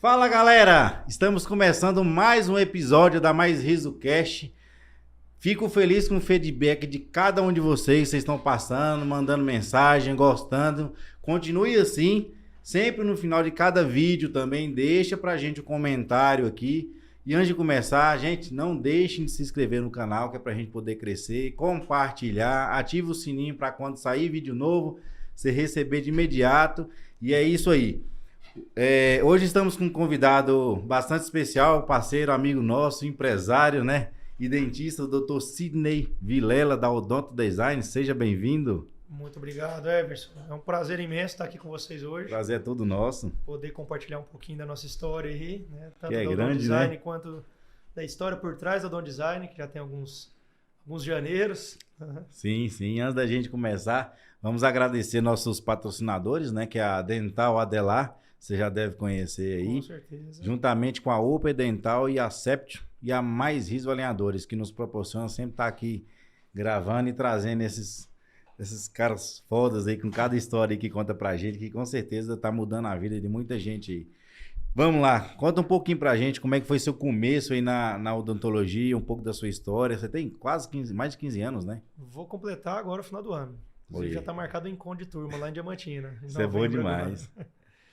Fala galera, estamos começando mais um episódio da Mais Riso Cast. Fico feliz com o feedback de cada um de vocês estão passando, mandando mensagem, gostando. Continue assim, sempre no final de cada vídeo também deixa pra gente um comentário aqui. E antes de começar, gente, não deixem de se inscrever no canal, que é pra gente poder crescer, compartilhar, ativa o sininho para quando sair vídeo novo, você receber de imediato. E é isso aí. Hoje estamos com um convidado bastante especial, parceiro, amigo nosso, empresário, né? E dentista, o Dr. Sidney Vilela, da Odonto Design. Seja bem-vindo. Muito obrigado, Everson. É um prazer imenso estar aqui com vocês hoje. Prazer é todo nosso. Poder compartilhar um pouquinho da nossa história aí, né? Tanto que do grande, Odonto Design, né? quanto da história por trás do Odonto Design, que já tem alguns janeiros. Sim. Antes da gente começar, vamos agradecer nossos patrocinadores, né? Que é a Dental Adelar. Você já deve conhecer aí. Com certeza. Juntamente com a Oper Dental e a Septio e a Mais Riso Alinhadores, que nos proporcionam sempre estar aqui gravando e trazendo esses caras fodas aí, com cada história aí que conta pra gente, que com certeza tá mudando a vida de muita gente aí. Vamos lá, conta um pouquinho pra gente como é que foi seu começo aí na odontologia, um pouco da sua história. Você tem mais de 15 anos, né? Vou completar agora no final do ano. Inclusive já tá marcado o encontro de turma lá em Diamantina. Isso é bom demais.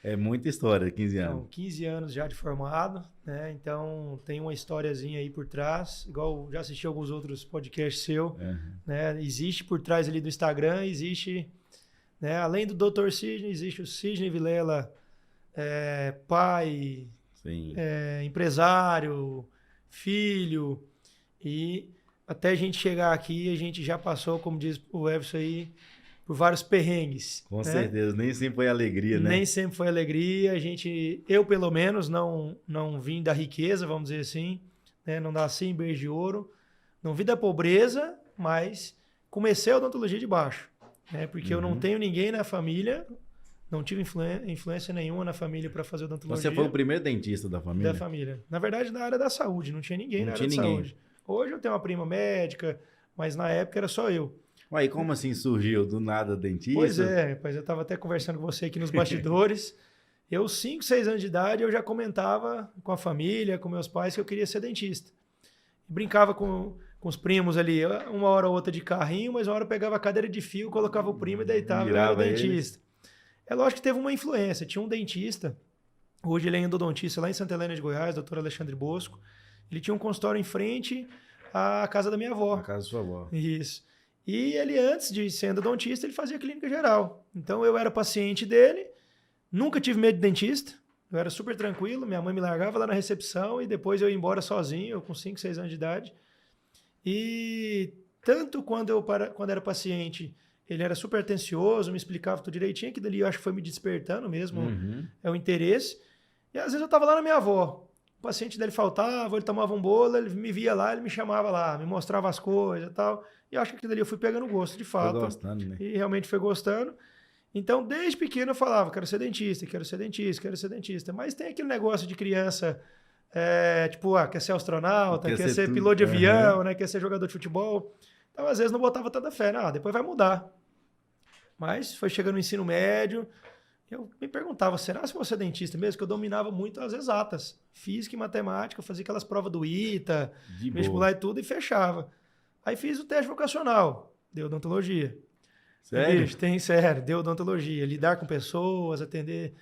É muita história, 15 anos. Então, 15 anos já de formado, né? Então tem uma historiazinha aí por trás, igual já assisti alguns outros podcasts seu, né? Existe por trás ali do Instagram, existe, né? Além do Dr. Sidney, existe o Sidney Vilela, pai, empresário, filho, e até a gente chegar aqui, a gente já passou, como diz o Everson aí, por vários perrengues. Com certeza, nem sempre foi alegria, né? Nem sempre foi alegria. Eu pelo menos não vim da riqueza, vamos dizer assim, né? Não nasci em berço de ouro, não vim da pobreza, mas comecei a odontologia de baixo, né? Porque eu não tenho ninguém na família, não tive influência nenhuma na família para fazer odontologia. Você foi o primeiro dentista da família? Da família. Na verdade, na área da saúde, não tinha ninguém na área da saúde. Hoje eu tenho uma prima médica, mas na época era só eu. Ué, como assim surgiu do nada dentista? Pois eu estava até conversando com você aqui nos bastidores. Eu, 5, 6 anos de idade, eu já comentava com a família, com meus pais, que eu queria ser dentista. Brincava com os primos ali, uma hora ou outra de carrinho, mas uma hora eu pegava a cadeira de fio, colocava o primo e deitava, eu era dentista. É lógico que teve uma influência. Tinha um dentista, hoje ele é endodontista lá em Santa Helena de Goiás, Dr. Alexandre Bosco. Ele tinha um consultório em frente à casa da minha avó. A casa da sua avó. Isso. E ele, antes de ser endodontista, ele fazia clínica geral. Então, eu era paciente dele, nunca tive medo de dentista, eu era super tranquilo, minha mãe me largava lá na recepção e depois eu ia embora sozinho, com 5, 6 anos de idade. E tanto quando era paciente, ele era super atencioso, me explicava tudo direitinho, que dali eu acho que foi me despertando mesmo, o interesse. E às vezes eu estava lá na minha avó, o paciente dele faltava, ele tomava um bolo, ele me via lá, ele me chamava lá, me mostrava as coisas e tal. E acho que aquilo ali eu fui pegando gosto, de fato. Foi gostando, né? E realmente foi gostando. Então, desde pequeno eu falava, quero ser dentista, quero ser dentista, quero ser dentista. Mas tem aquele negócio de criança, quer ser astronauta, quer ser piloto de avião, né? Quer ser jogador de futebol. Então, às vezes, não botava tanta fé. Depois vai mudar. Mas foi chegando no ensino médio, eu me perguntava, será que eu vou ser dentista mesmo? Que eu dominava muito as exatas. Física e matemática, eu fazia aquelas provas do ITA, vestibular e tudo, e fechava. Aí fiz o teste vocacional, deu odontologia. Sério? Sério, deu odontologia. Lidar com pessoas, atender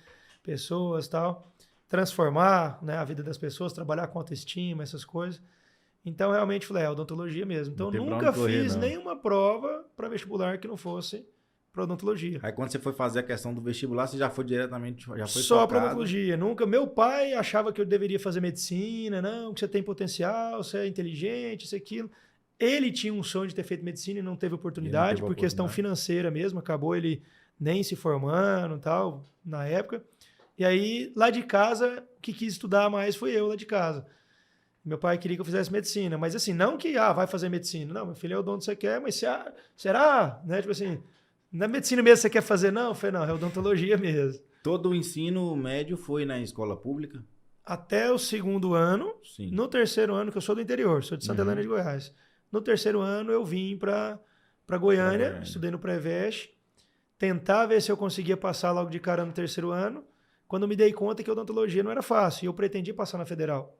pessoas e tal. Transformar, né, a vida das pessoas, trabalhar com autoestima, essas coisas. Então, realmente, falei, odontologia mesmo. Então, nunca fiz nenhuma prova para vestibular que não fosse para odontologia. Aí, quando você foi fazer a questão do vestibular, você já foi diretamente, só para odontologia. Nunca. Meu pai achava que eu deveria fazer medicina, não, que você tem potencial, você é inteligente, isso, aquilo. Ele tinha um sonho de ter feito medicina e não teve oportunidade, por questão financeira mesmo, acabou ele nem se formando e tal, na época. E aí, lá de casa, o que quis estudar mais foi eu lá de casa. Meu pai queria que eu fizesse medicina, mas assim, não que, vai fazer medicina. Não, meu filho, é odonto que você quer, mas será? Né? Tipo assim, não é medicina mesmo que você quer fazer, não? Eu falei, não, é odontologia mesmo. Todo o ensino médio foi na escola pública? Até o 2º ano. Sim. No 3º ano, que eu sou do interior, sou de Santa Helena de Goiás. No 3º ano, eu vim para Goiânia, estudei no Pré-Veste, tentar ver se eu conseguia passar logo de cara no 3º ano. quando eu me dei conta que a odontologia não era fácil e eu pretendia passar na federal.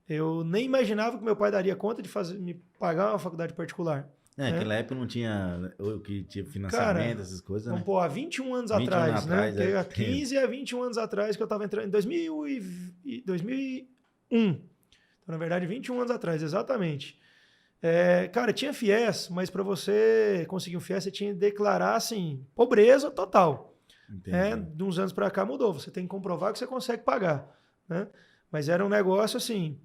Eu nem imaginava que meu pai daria conta de me pagar uma faculdade particular. Naquela época não tinha o que tinha financiamento, Cara, essas coisas, vamos né? pôr, há 21 anos 21 atrás, né? atrás, é. Há 15 a 21 anos atrás que eu estava entrando, em 2001. Então, na verdade, 21 anos atrás, exatamente. Cara, tinha FIES, mas para você conseguir um FIES, você tinha que declarar, assim, pobreza total. De uns anos para cá mudou, você tem que comprovar que você consegue pagar, né? Mas era um negócio, assim,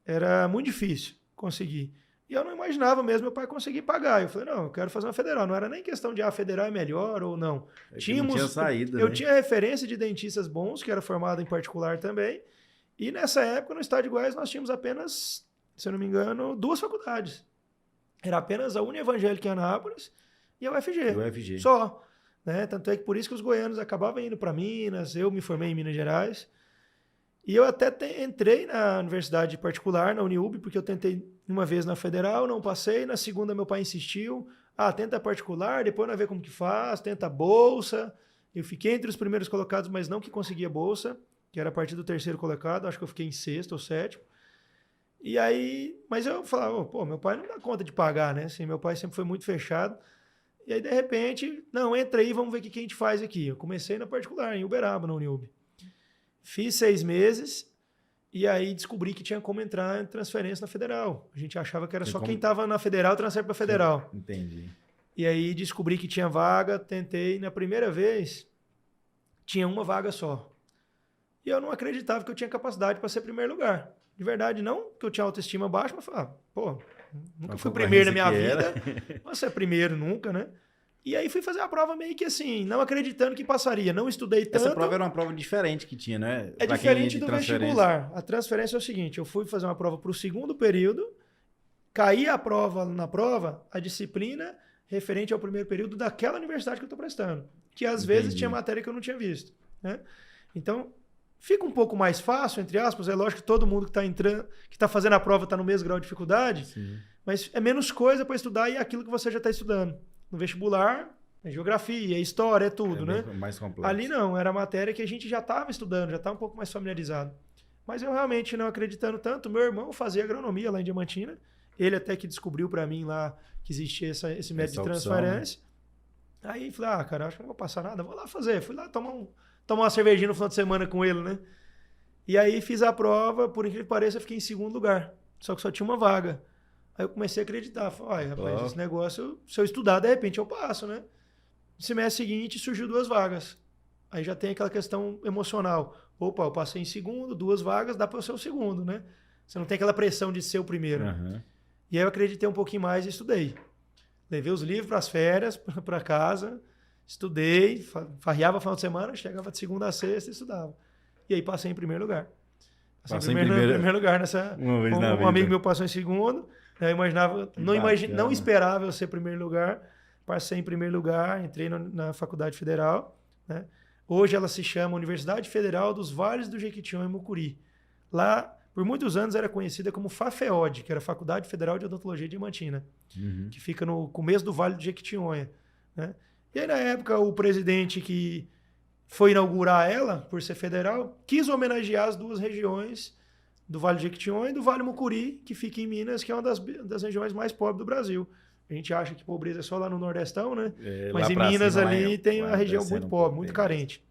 era muito difícil conseguir. E eu não imaginava mesmo meu pai conseguir pagar. Eu falei, não, eu quero fazer uma federal. Não era nem questão de a federal é melhor ou não. Não tinha saída, eu né? tinha referência de dentistas bons, que era formado em particular também. E nessa época, no estado de Goiás, nós tínhamos apenas, se eu não me engano, 2 faculdades. Era apenas a Unievangélica em Anápolis e a UFG. Só. Né? Tanto é que por isso que os goianos acabavam indo para Minas. Eu me formei em Minas Gerais. E eu até entrei na universidade particular, na Uniub, porque eu tentei uma vez na federal, não passei. Na segunda, meu pai insistiu. Tenta particular, depois nós vê como que faz, tenta bolsa. Eu fiquei entre os primeiros colocados, mas não que conseguia bolsa, que era a partir do 3º colocado. Acho que eu fiquei em 6º ou 7º. E aí, mas eu falava, pô, meu pai não dá conta de pagar, né? Assim, meu pai sempre foi muito fechado. E aí, de repente, não, entra aí, vamos ver o que a gente faz aqui. Eu comecei na particular, em Uberaba, na Uniub. Fiz 6 meses e aí descobri que tinha como entrar em transferência na federal. A gente achava que era só quem estava na federal transfere para federal. Entendi. E aí descobri que tinha vaga, tentei. Na primeira vez, tinha uma vaga só. E eu não acreditava que eu tinha capacidade para ser primeiro lugar. De verdade, não que eu tinha autoestima baixa, mas falava, nunca fui primeiro na minha vida. Não ser primeiro nunca, né? E aí fui fazer a prova meio que assim, não acreditando que passaria. Não estudei tanto. Essa prova era uma prova diferente que tinha, né? É diferente do vestibular. A transferência é o seguinte, eu fui fazer uma prova para o 2º período, caí a prova, a disciplina referente ao 1º período daquela universidade que eu estou prestando. Que às vezes tinha matéria que eu não tinha visto. Né? Então, fica um pouco mais fácil, entre aspas. É lógico que todo mundo que está entrando, que está fazendo a prova está no mesmo grau de dificuldade, sim, mas é menos coisa para estudar e é aquilo que você já está estudando. No vestibular, é geografia, é história, é tudo, né? Mais complexo. Ali não, era matéria que a gente já estava estudando, já estava um pouco mais familiarizado. Mas eu realmente não acreditando tanto. Meu irmão fazia agronomia lá em Diamantina. Ele até que descobriu para mim lá que existia esse método de transferência. Opção, né? Aí falei, cara, acho que não vou passar nada, vou lá fazer. Fui lá tomar uma cervejinha no final de semana com ele, né? E aí fiz a prova, por incrível que pareça, eu fiquei em 2º lugar. Só que só tinha uma vaga. Aí eu comecei a acreditar. Falei, rapaz, esse negócio, se eu estudar, de repente eu passo, né? No semestre seguinte, surgiu 2 vagas. Aí já tem aquela questão emocional. Opa, eu passei em 2º, 2 vagas, dá para eu ser o 2º, né? Você não tem aquela pressão de ser o primeiro. Uhum. E aí eu acreditei um pouquinho mais e estudei. Levei os livros para as férias, para casa, estudei, farreava no final de semana, chegava de segunda a sexta e estudava. E aí passei em primeiro lugar. Passei em primeiro lugar nessa... Um amigo meu passou em 2º. Eu imaginava, não esperava eu ser primeiro lugar. Passei em primeiro lugar, entrei na Faculdade Federal. Né? Hoje ela se chama Universidade Federal dos Vales do Jequitinhonha e Mucuri. Lá, por muitos anos, era conhecida como FAFEOD, que era a Faculdade Federal de Odontologia de Diamantina, que fica no começo do Vale do Jequitinhonha. Né? E aí, na época, o presidente que foi inaugurar ela, por ser federal, quis homenagear as 2 regiões do Vale do Jequitinhonha e do Vale Mucuri, que fica em Minas, que é uma das regiões mais pobres do Brasil. A gente acha que pobreza é só lá no Nordestão, né? Mas em Minas ali tem uma região muito pobre, muito carente.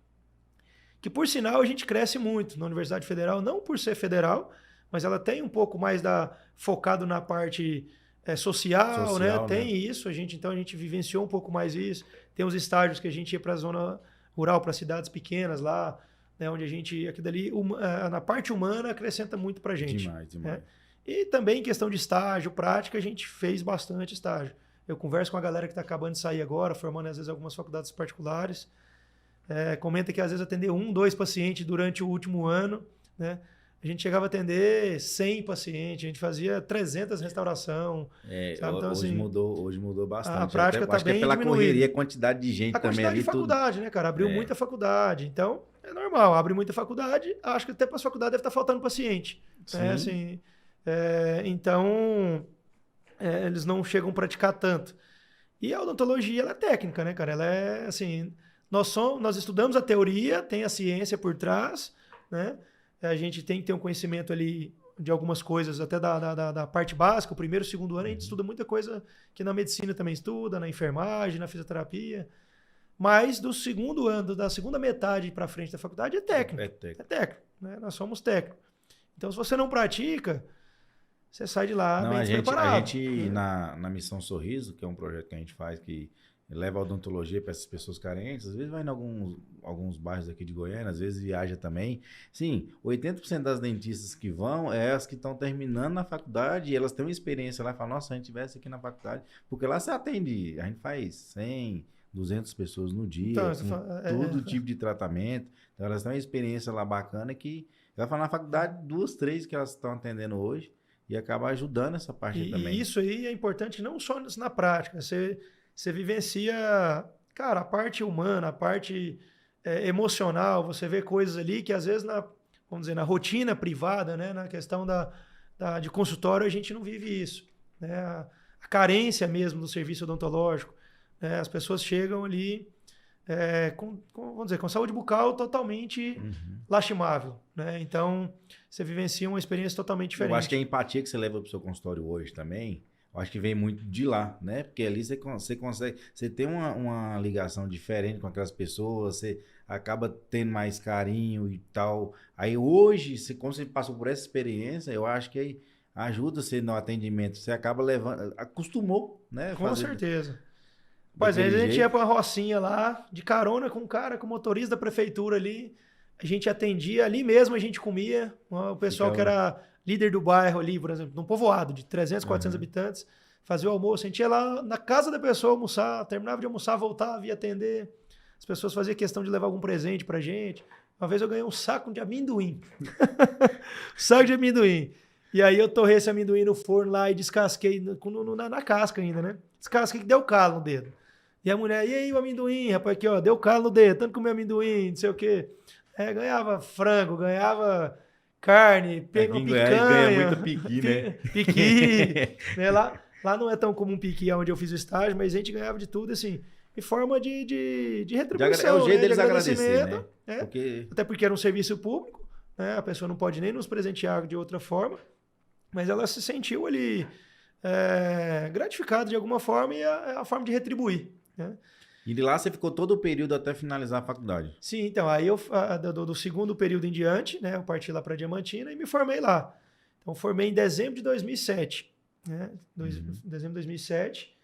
Que, por sinal, a gente cresce muito na Universidade Federal, não por ser federal, mas ela tem um pouco mais focado na parte social, né? Tem isso, então a gente vivenciou um pouco mais isso. Tem os estágios que a gente ia para a zona rural, para cidades pequenas lá, né, onde a gente, aqui dali, na parte humana, acrescenta muito para a gente. Demais. Né? E também em questão de estágio, prática, a gente fez bastante estágio. Eu converso com a galera que está acabando de sair agora, formando às vezes algumas faculdades particulares. Comenta que às vezes atendeu 1, 2 pacientes durante o último ano. Né? A gente chegava a atender 100 pacientes, a gente fazia 300 restauração. Sabe? Então, hoje mudou bastante. A prática está bem pela diminuída. Correria, a quantidade de gente também ali. A quantidade de faculdade, né, cara? Abriu muita faculdade. Então, é normal, abre muita faculdade. Acho que até para as faculdades deve estar faltando paciente. Né? Assim, então, eles não chegam a praticar tanto. E a odontologia, ela é técnica, né, cara? Ela é, assim, nós estudamos a teoria, tem a ciência por trás, né? A gente tem que ter um conhecimento ali de algumas coisas, até da parte básica. O primeiro e o segundo ano a gente estuda muita coisa que na medicina também estuda, na enfermagem, na fisioterapia. Mas do segundo ano, da segunda metade para frente da faculdade é técnico. É técnico, né? Nós somos técnicos. Então, se você não pratica, você sai de lá bem despreparado. A gente na Missão Sorriso, que é um projeto que a gente faz que leva a odontologia para essas pessoas carentes, às vezes vai em alguns bairros aqui de Goiânia, às vezes viaja também. Sim, 80% das dentistas que vão é as que estão terminando na faculdade e elas têm uma experiência lá e falam, nossa, se a gente tivesse aqui na faculdade, porque lá você atende, a gente faz 100, 200 pessoas no dia, Então, com todo tipo de tratamento. Então elas têm uma experiência lá bacana que vai falar na faculdade 2, 3 que elas estão atendendo hoje e acaba ajudando essa parte também. E isso aí é importante não só na prática, você vivencia, cara, a parte humana, a parte emocional, você vê coisas ali que às vezes vamos dizer, na rotina privada, né, na questão de consultório, a gente não vive isso, né? A carência mesmo do serviço odontológico, né? As pessoas chegam ali vamos dizer, com saúde bucal totalmente lastimável, né? Então, você vivencia uma experiência totalmente diferente. Eu acho que a empatia que você leva para o seu consultório hoje também, eu acho que vem muito de lá, né? Porque ali você consegue, você tem uma ligação diferente com aquelas pessoas, você acaba tendo mais carinho e tal. Aí hoje, como você passou por essa experiência, eu acho que aí ajuda você no atendimento, você acaba levando, acostumou, né? Com certeza. Mas às vezes a gente ia para uma rocinha lá, de carona com um cara, com o motorista da prefeitura ali, a gente atendia, ali mesmo a gente comia, o pessoal que era líder do bairro ali, por exemplo, num povoado de 300, 400 habitantes, fazia o almoço, a gente ia lá na casa da pessoa almoçar, terminava de almoçar, voltava, ia atender, as pessoas faziam questão de levar algum presente pra gente. Uma vez eu ganhei um saco de amendoim. Saco de amendoim. E aí eu torrei esse amendoim no forno lá e descasquei na casca ainda, né? Descasquei que deu calo no dedo. E a mulher, e aí o amendoim, rapaz, aqui ó, deu calo no dedo, tanto comer amendoim, não sei o quê. Ganhava frango, ganhava carne, picanha. Ganha muito piqui, né? Piqui. Né? Lá não é tão comum piqui onde eu fiz o estágio, mas a gente ganhava de tudo, assim, em forma de retribuição. É o jeito né? deles agradecer, né? Até porque era um serviço público, né? A pessoa não pode nem nos presentear de outra forma, mas ela se sentiu ali gratificada de alguma forma e é a forma de retribuir. Né? E de lá você ficou todo o período até finalizar a faculdade? Sim, então, aí eu, do segundo período em diante, né, eu parti lá para Diamantina e me formei lá. Então, formei em dezembro de 2007. Né? Dezembro de 2007.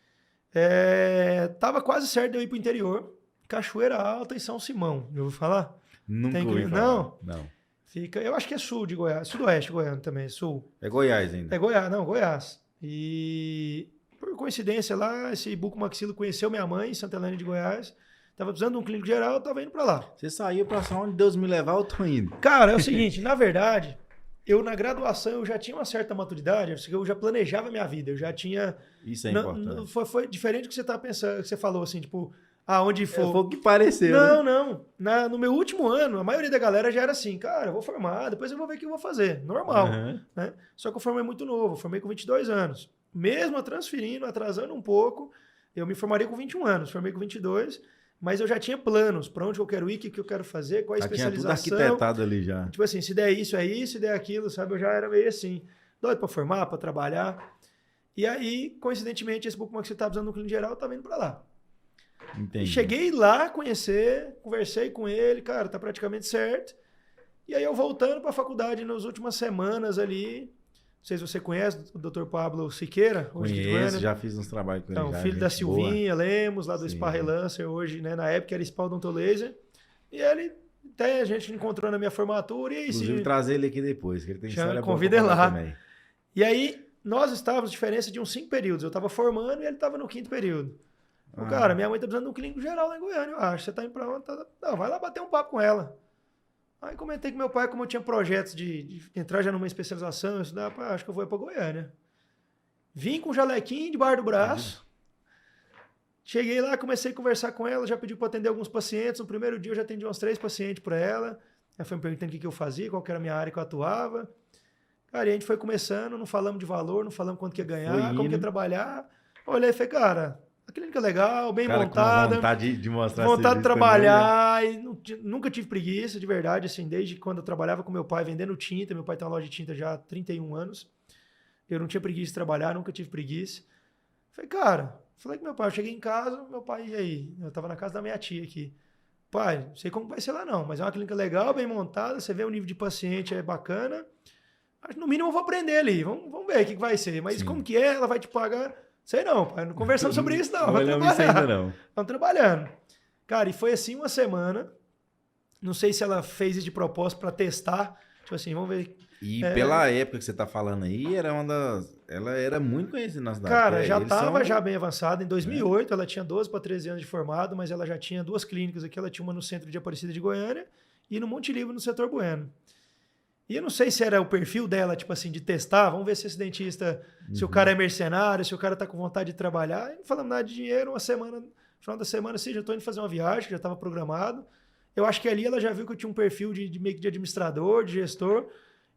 Tava quase certo de eu ir para o interior, Cachoeira Alta e São Simão. Já ouviu falar? Nunca ouvi falar. Não. Fica, eu acho que é sul de Goiás, sudoeste goiano também, sul. É Goiás ainda? É Goiás, não, Goiás. E por coincidência lá, esse bucomaxilo conheceu minha mãe em Santa Helena de Goiás. Tava precisando de um clínico geral, eu tava indo para lá. Você saiu para só onde Deus me levar, eu tô indo. Cara, é o seguinte, na verdade, eu na graduação eu já tinha uma certa maturidade, eu já planejava a minha vida, eu já tinha... Isso é importante. Foi diferente do que você tá pensando, que você falou assim, tipo, aonde for... Foi o que pareceu, Não. No meu último ano, a maioria da galera já era assim, cara, eu vou formar, depois eu vou ver o que eu vou fazer. Normal, né? Só que eu formei muito novo, eu formei com 22 anos. Mesmo transferindo, atrasando um pouco, eu me formaria com 21 anos, formei com 22, mas eu já tinha planos, para onde eu quero ir, o que eu quero fazer, qual a especialização. Tinha tudo arquitetado ali já. Tipo assim, se der isso, é isso, se der aquilo, sabe? Eu já era meio assim, doido para formar, para trabalhar. E aí, coincidentemente, esse bookmark que você está precisando no clínico geral, eu tava indo para lá. Entendi. Cheguei lá, conversei com ele, cara, tá praticamente certo. E aí eu voltando para a faculdade nas últimas semanas ali, não sei se você conhece o Dr. Pablo Siqueira. Conheço, já fiz uns trabalhos com ele. Então, filho da Silvinha, Lemos, lá do Spa Relancer, hoje, né, na época era Spa Odontolaser. E ele, até a gente encontrou na minha formatura. E aí, inclusive, trazer ele aqui depois, que ele tem história boa. Convida ele lá. Também. E aí, nós estávamos, diferença de uns 5 períodos. Eu estava formando e ele estava no 5º período. Cara, minha mãe tá precisando de um clínico geral lá em Goiânia, eu acho. Você tá indo pra onde? Não, vai lá bater um papo com ela. Aí comentei com meu pai, como eu tinha projetos de entrar já numa especialização, estudar, acho que eu vou ir pra Goiânia. Vim com um jalequinho debaixo do braço. Cheguei lá, comecei a conversar com ela, já pedi para atender alguns pacientes. No primeiro dia eu já atendi uns 3 pacientes para ela. Ela foi me perguntando o que eu fazia, qual que era a minha área que eu atuava. Cara, e a gente foi começando, não falamos de valor, não falamos quanto que ia ganhar, como que ia trabalhar. Olhei e falei, cara, clínica legal, bem Cara, montada. com vontade de mostrar Vontade de serviço trabalhar, e nunca tive preguiça, de verdade, assim, desde quando eu trabalhava com meu pai vendendo tinta, meu pai tem uma loja de tinta já há 31 anos, eu não tinha preguiça de trabalhar, nunca tive preguiça. Falei com meu pai, eu cheguei em casa, meu pai, e aí? Eu tava na casa da minha tia aqui. Pai, não sei como vai ser lá não, mas é uma clínica legal, bem montada, você vê o nível de paciente, é bacana. Acho que no mínimo eu vou aprender ali, vamos ver o que vai ser. Mas como que é, ela vai te pagar? Sei não, pai, não conversamos sobre isso não. Não olhamos isso ainda não. Estamos trabalhando. Cara, e foi assim uma semana. Não sei se ela fez isso de propósito para testar. Tipo assim, vamos ver. E pela época que você tá falando aí, ela era muito conhecida na cidade. Cara, já estava já bem avançada. Em 2008, ela tinha 12 para 13 anos de formado, mas ela já tinha 2 clínicas aqui. Ela tinha uma no centro de Aparecida de Goiânia e no Monte Livre, no setor Bueno. E eu não sei se era o perfil dela, tipo assim, de testar. Vamos ver se esse dentista, se o cara é mercenário, se o cara tá com vontade de trabalhar. E não falamos nada de dinheiro. Uma semana, no final da semana, assim, já tô indo fazer uma viagem, já estava programado. Eu acho que ali ela já viu que eu tinha um perfil de meio que de administrador, de gestor.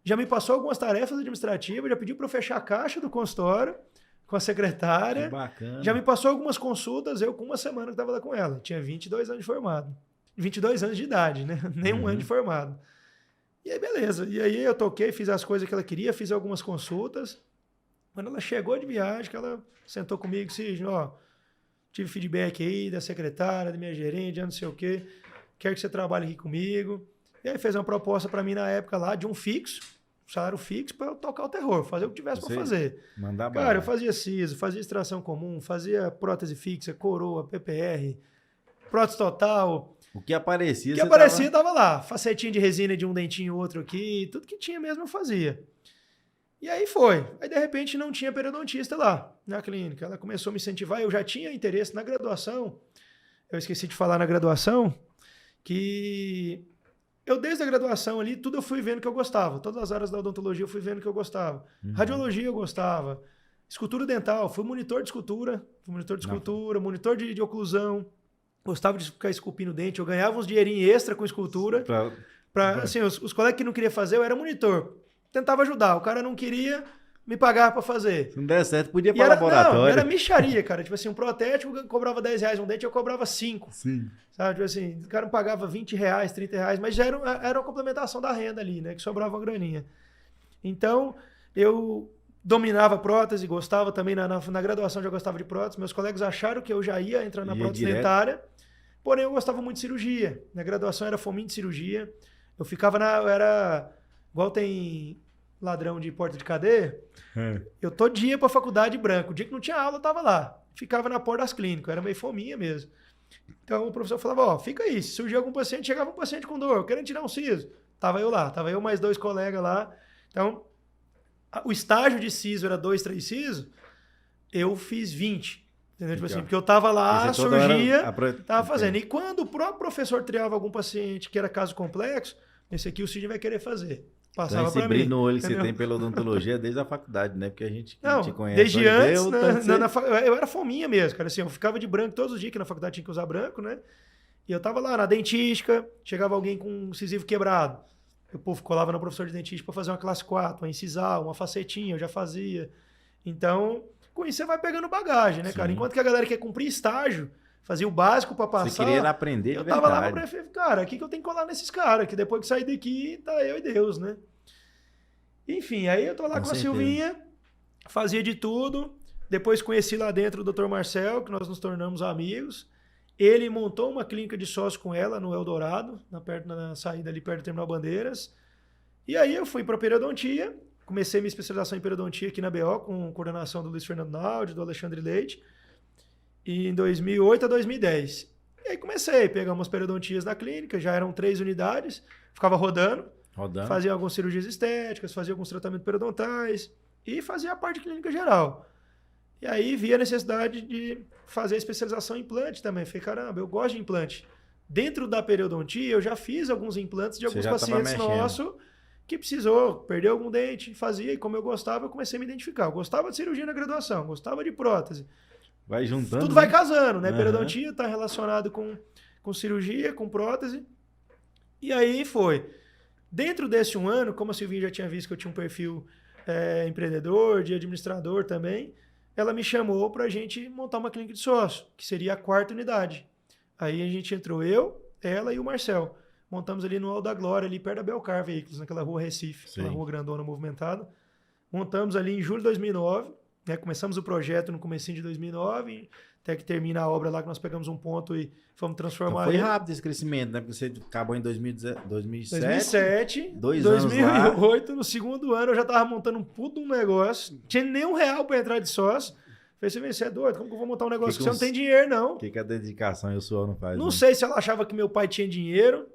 Já me passou algumas tarefas administrativas, já pediu para eu fechar a caixa do consultório com a secretária. Que bacana. Já me passou algumas consultas, eu com uma semana que estava lá com ela. Tinha 22 anos de formado. 22 anos de idade, né? Nem um ano de formado. E aí, beleza. E aí eu toquei, fiz as coisas que ela queria, fiz algumas consultas. Quando ela chegou de viagem, que ela sentou comigo, disse, ó, tive feedback aí da secretária, da minha gerente, não sei o quê. Quero que você trabalhe aqui comigo. E aí fez uma proposta para mim na época lá de um fixo, salário fixo, para eu tocar o terror, fazer o que tivesse para fazer. Mandar Cara, bala. eu fazia siso, fazia extração comum, fazia prótese fixa, coroa, PPR, prótese total. O que aparecia, O que aparecia tava lá. Facetinha de resina de um dentinho outro aqui, tudo que tinha mesmo eu fazia. E aí foi. Aí, de repente, não tinha periodontista lá na clínica. Ela começou a me incentivar. Eu já tinha interesse na graduação. Eu esqueci de falar na graduação que eu, desde a graduação ali, tudo eu fui vendo que eu gostava. Todas as áreas da odontologia eu fui vendo que eu gostava. Radiologia eu gostava. Escultura dental. Fui monitor de escultura. Monitor de oclusão. Gostava de ficar esculpindo o dente. Eu ganhava uns dinheirinhos extra com escultura. Assim, os colegas que não queriam fazer, eu era monitor. Tentava ajudar. O cara não queria, me pagava para fazer. Se não der certo, podia ir para laboratório. Não, era mixaria, cara. Tipo assim, um protético cobrava R$10 um dente, eu cobrava 5. Sim. Sabe? Tipo assim, o cara me pagava R$20, R$30, mas já era uma complementação da renda ali, né? Que sobrava uma graninha. Então, eu dominava prótese, gostava também, na graduação já gostava de prótese. Meus colegas acharam que eu já ia entrar na prótese dentária. Porém, eu gostava muito de cirurgia. Na graduação era fominho de cirurgia. Eu ficava era igual tem ladrão de porta de cadeia. Eu todo dia ia pra faculdade branco. O dia que não tinha aula, eu tava lá. Ficava na porta das clínicas. Era meio fominha mesmo. Então, o professor falava, ó, fica aí. Se surgia algum paciente, chegava um paciente com dor, querendo tirar um siso. Tava eu lá. Tava eu mais 2 colegas lá. Então, o estágio de siso era 2, 3 sisos. Eu fiz 20. Entendeu? Tipo assim, porque eu tava lá, surgia, tava fazendo. E quando o próprio professor triava algum paciente que era caso complexo, esse aqui o Sidney vai querer fazer. Passava então, pra mim. no olho que você tem pela odontologia desde a faculdade, né? Porque a gente te conhece. Desde antes, eu era fominha mesmo, cara. Assim, eu ficava de branco todos os dias, que na faculdade tinha que usar branco, né? E eu tava lá na dentística, chegava alguém com um incisivo quebrado. O povo colava no professor de dentística para fazer uma classe 4, uma incisal, uma facetinha, eu já fazia. Então, com isso você vai pegando bagagem, né, cara? Enquanto que a galera quer cumprir estágio, fazia o básico para passar. Você queria aprender de verdade. Eu tava lá pra cara, o que eu tenho que colar nesses caras? Que depois que sair daqui, tá eu e Deus, né? Enfim, aí eu tô lá com a Silvinha, fazia de tudo. Depois conheci lá dentro o Dr. Marcel, que nós nos tornamos amigos. Ele montou uma clínica de sócio com ela no Eldorado, na saída ali perto do Terminal Bandeiras. E aí eu fui para periodontia. Comecei minha especialização em periodontia aqui na BO, com coordenação do Luiz Fernando Naldi, do Alexandre Leite, em 2008 a 2010. E aí comecei, pegamos umas periodontias na clínica, já eram 3 unidades, ficava rodando, fazia algumas cirurgias estéticas, fazia alguns tratamentos periodontais e fazia a parte clínica geral. E aí vi a necessidade de fazer especialização em implante também. Falei, caramba, eu gosto de implante. Dentro da periodontia, eu já fiz alguns implantes de alguns pacientes nossos que precisou, perdeu algum dente, fazia, e como eu gostava, eu comecei a me identificar. Eu gostava de cirurgia na graduação, gostava de prótese. Vai juntando. Tudo vai casando, né? Periodontia está relacionado com cirurgia, com prótese. E aí foi. Dentro desse um ano, como a Silvinha já tinha visto que eu tinha um perfil empreendedor, de administrador também, ela me chamou para a gente montar uma clínica de sócio, que seria a 4ª unidade. Aí a gente entrou eu, ela e o Marcel. Montamos ali no Alto da Glória, ali perto da Belcar Veículos, naquela rua Recife, aquela rua grandona movimentada. Montamos ali em julho de 2009, né? Começamos o projeto no comecinho de 2009, até que termina a obra lá, que nós pegamos um ponto e fomos transformar Então foi ele. rápido esse crescimento, né? Porque você acabou em 2007. 2007, 2 anos 2008, no segundo ano eu já tava montando um puto um negócio, não tinha nem R$1 para entrar de sócio. Falei, você é doido? Como que eu vou montar um negócio que você não tem dinheiro, não? O que a dedicação e o suor não faz? Não sei se ela achava que meu pai tinha dinheiro,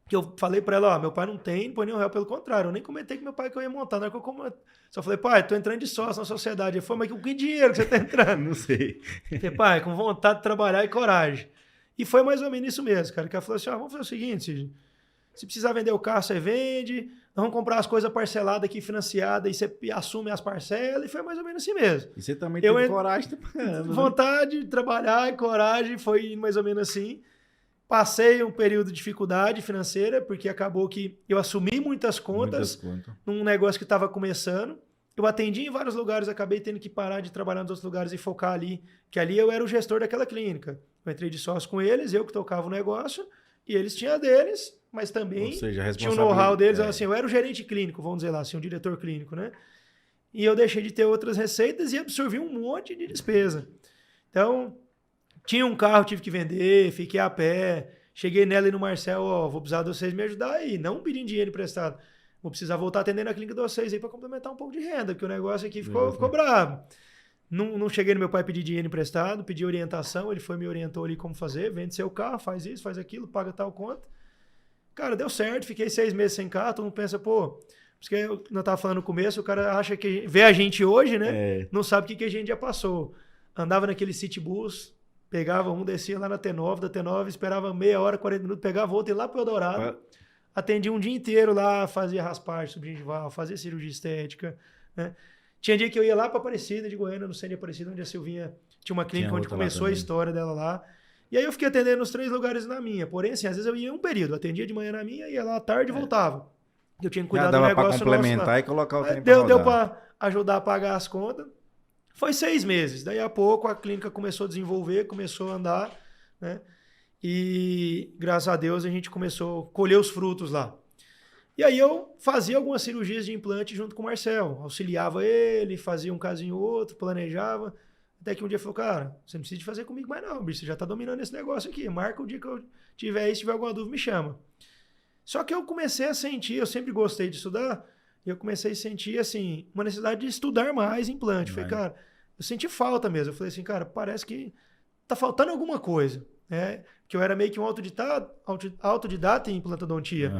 que eu falei pra ela, ó, meu pai não tem, não põe nem R$1, pelo contrário, eu nem comentei com meu pai que eu ia montar, na hora que só falei, pai, tô entrando de sócio na sociedade. Ele falou, mas com que dinheiro que você tá entrando? Não sei. Falei, pai, com vontade de trabalhar e coragem. E foi mais ou menos isso mesmo, cara, que ela falou assim, ó, vamos fazer o seguinte, Cid, se precisar vender o carro, você vende, nós vamos comprar as coisas parceladas aqui, financiadas, e você assume as parcelas, e foi mais ou menos assim mesmo. E você também teve coragem de vontade de trabalhar e coragem, foi mais ou menos assim. Passei um período de dificuldade financeira, porque acabou que eu assumi muitas contas num negócio que estava começando. Eu atendi em vários lugares, acabei tendo que parar de trabalhar nos outros lugares e focar ali, que ali eu era o gestor daquela clínica. Eu entrei de sócio com eles, eu que tocava o negócio, e eles tinham a deles, mas também tinha o know-how deles. Assim, eu era o gerente clínico, vamos dizer lá, assim, o diretor clínico, né? E eu deixei de ter outras receitas e absorvi um monte de despesa. Então, tinha um carro, tive que vender, fiquei a pé. Cheguei nela e no Marcel, ó, vou precisar de vocês me ajudar aí, não pedindo dinheiro emprestado. Vou precisar voltar atendendo a clínica de vocês aí para complementar um pouco de renda, porque o negócio aqui ficou bravo. Não cheguei no meu pai pedir dinheiro emprestado, pedi orientação, ele me orientou ali como fazer, vende seu carro, faz isso, faz aquilo, paga tal conta. Cara, deu certo, fiquei 6 meses sem carro, todo mundo pensa, pô, porque eu não tava falando no começo, o cara acha que vê a gente hoje, né? Não sabe o que a gente já passou. Andava naquele city bus, pegava um, descia lá na T9, da T9, esperava meia hora, 40 minutos, pegava outro, ia lá pro Eldorado, atendia um dia inteiro lá, fazia raspagem subgingival, fazia cirurgia estética, né? Tinha dia que eu ia lá para Aparecida de Goiânia, no centro de Aparecida, onde a Silvinha tinha uma clínica onde começou a história dela lá. E aí eu fiquei atendendo os 3 lugares na minha. Porém, assim, às vezes eu ia um período, atendia de manhã na minha, ia lá à tarde e voltava. Eu tinha que cuidar do negócio. Dava para complementar e colocar o tempo deu para ajudar a pagar as contas. Foi 6 meses. Daí a pouco a clínica começou a desenvolver, começou a andar, né? E graças a Deus a gente começou a colher os frutos lá. E aí eu fazia algumas cirurgias de implante junto com o Marcel. Auxiliava ele, fazia um casinho ou outro, planejava. Até que um dia falou, cara, você não precisa de fazer comigo mais não, bicho. Você já tá dominando esse negócio aqui. Marca o dia que eu tiver aí, se tiver alguma dúvida, me chama. Só que eu comecei a sentir, eu sempre gostei de estudar, e eu comecei a sentir, assim, uma necessidade de estudar mais implante. Falei, cara, eu senti falta mesmo. Eu falei assim, cara, parece que tá faltando alguma coisa. Que eu era meio que um autodidata em implantodontia.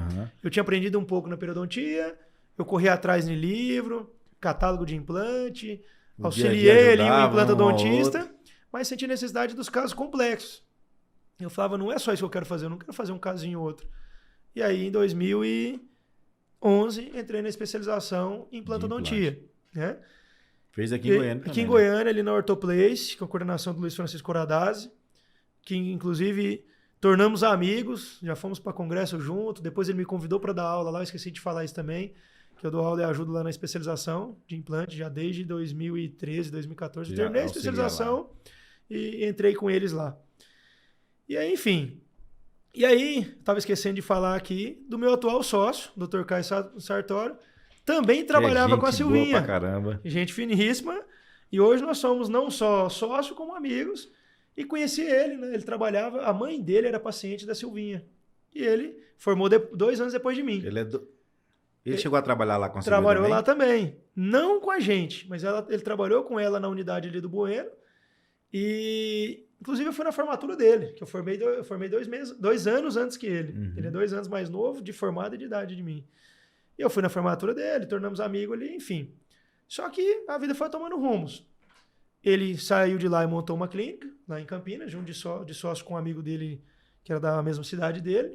Eu tinha aprendido um pouco na periodontia, eu corri atrás no livro, catálogo de implante, auxiliei ali o implantodontista, mas senti necessidade dos casos complexos. Eu falava, não é só isso que eu quero fazer, eu não quero fazer um casinho ou outro. E aí, em 2011, entrei na especialização em implantodontia. Né? Fez aqui em Goiânia. Aqui em Goiânia, ali na Orthoplace, com a coordenação do Luiz Francisco Coradazzi, que inclusive tornamos amigos, já fomos para congresso junto, depois ele me convidou para dar aula lá, eu esqueci de falar isso também, que eu dou aula e ajudo lá na especialização de implante, já desde 2013, 2014, eu terminei a especialização e entrei com eles lá. E aí, enfim, estava esquecendo de falar aqui do meu atual sócio, Dr. Caio Sartório, também trabalhava com a Silvinha. Boa pra caramba. Gente finíssima, e hoje nós somos não só sócio como amigos. E conheci ele, né? Ele trabalhava, a mãe dele era paciente da Silvinha. E ele formou 2 anos depois de mim. Ele chegou a trabalhar lá com a Silvinha? Trabalhou lá também. Não com a gente, mas ele trabalhou com ela na unidade ali do Bueno. E, inclusive, eu fui na formatura dele, que eu formei 2 anos antes que ele. Ele é 2 anos mais novo, de formada e de idade de mim. E eu fui na formatura dele, tornamos amigos ali, enfim. Só que a vida foi tomando rumos. Ele saiu de lá e montou uma clínica, lá em Campinas, junto de sócio com um amigo dele, que era da mesma cidade dele.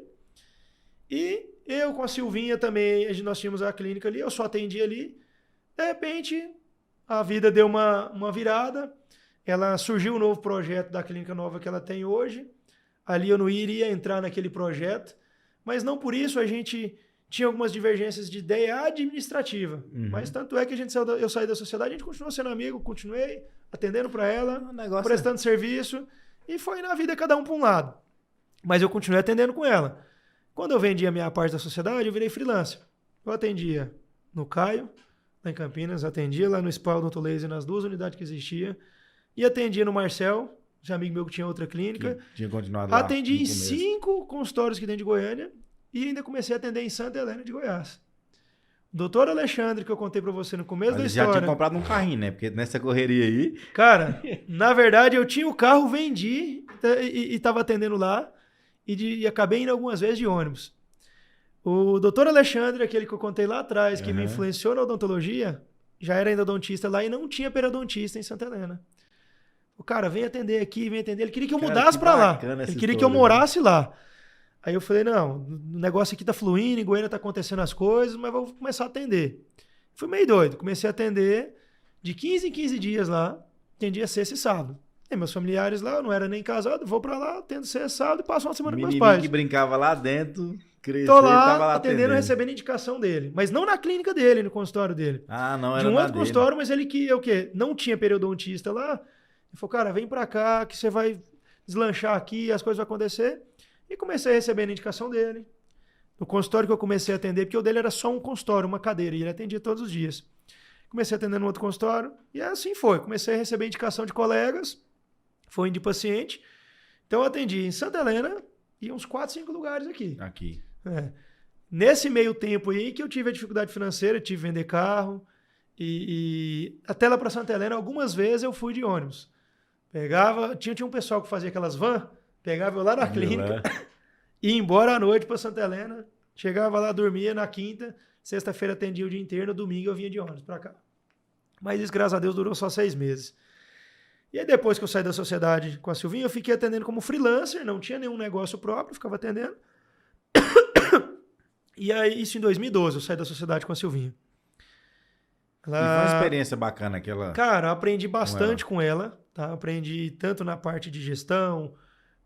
E eu com a Silvinha também, nós tínhamos a clínica ali, eu só atendi ali. De repente, a vida deu uma virada. Surgiu um novo projeto da clínica nova que ela tem hoje. Ali eu não iria entrar naquele projeto, mas não por isso a gente tinha algumas divergências de ideia administrativa. Mas tanto é que eu saí da sociedade, a gente continuou sendo amigo, continuei atendendo para ela, prestando serviço, e foi na vida cada um para um lado. Mas eu continuei atendendo com ela. Quando eu vendi a minha parte da sociedade, eu virei freelancer. Eu atendia no Caio, lá em Campinas, atendia lá no Spa Odonto Laser, nas 2 unidades que existia, e atendia no Marcel, esse amigo meu que tinha outra clínica. Que tinha continuado lá. Atendi em 5 consultórios que tem de Goiânia e ainda comecei a atender em Santa Helena de Goiás. O doutor Alexandre, que eu contei pra você no começo da história. Já tinha comprado um carrinho, né? Porque nessa correria aí... Cara, na verdade eu tinha o carro, vendi e tava atendendo lá e acabei indo algumas vezes de ônibus. O doutor Alexandre, aquele que eu contei lá atrás, que me influenciou na odontologia, já era endodontista lá e não tinha periodontista em Santa Helena. O cara, vem atender aqui, vem atender. Ele queria que eu mudasse pra lá. Ele queria que eu morasse lá. Aí eu falei, não, o negócio aqui tá fluindo, em Goiânia tá acontecendo as coisas, mas vou começar a atender. Fui meio doido. Comecei a atender de 15 em 15 dias lá. Atendia sexta e sábado. E meus familiares lá, eu não era nem casado, vou pra lá, atendo sexta e sábado e passo uma semana com meus pais. Que brincava lá dentro, cresceu, tô lá, tava lá atendendo, recebendo indicação dele. Mas não na clínica dele, no consultório dele. Ah, não, era de um outro dele. consultório, mas ele que, o quê? Não tinha periodontista lá. Ele falou, cara, vem pra cá que você vai deslanchar aqui, as coisas vão acontecer. E comecei a receber a indicação dele. No consultório que eu comecei a atender, porque o dele era só um consultório, uma cadeira, e ele atendia todos os dias. Comecei a atender no outro consultório, e assim foi. Comecei a receber indicação de colegas, foi de paciente. Então eu atendi em Santa Helena e uns 4, 5 lugares aqui. Nesse meio tempo aí que eu tive a dificuldade financeira, tive que vender carro, e até lá para Santa Helena, algumas vezes eu fui de ônibus. Pegava, tinha um pessoal que fazia aquelas vans, pegava eu lá na clínica, ia embora à noite para Santa Helena, chegava lá, dormia na quinta, sexta-feira atendia o dia inteiro, no domingo eu vinha de ônibus para cá. Mas isso, graças a Deus, durou só 6 meses. E aí depois que eu saí da sociedade com a Silvinha, eu fiquei atendendo como freelancer, não tinha nenhum negócio próprio, ficava atendendo. E aí, isso em 2012, eu saí da sociedade com a Silvinha. E foi uma experiência bacana aquela... Cara, eu aprendi bastante com ela, tá? Aprendi tanto na parte de gestão,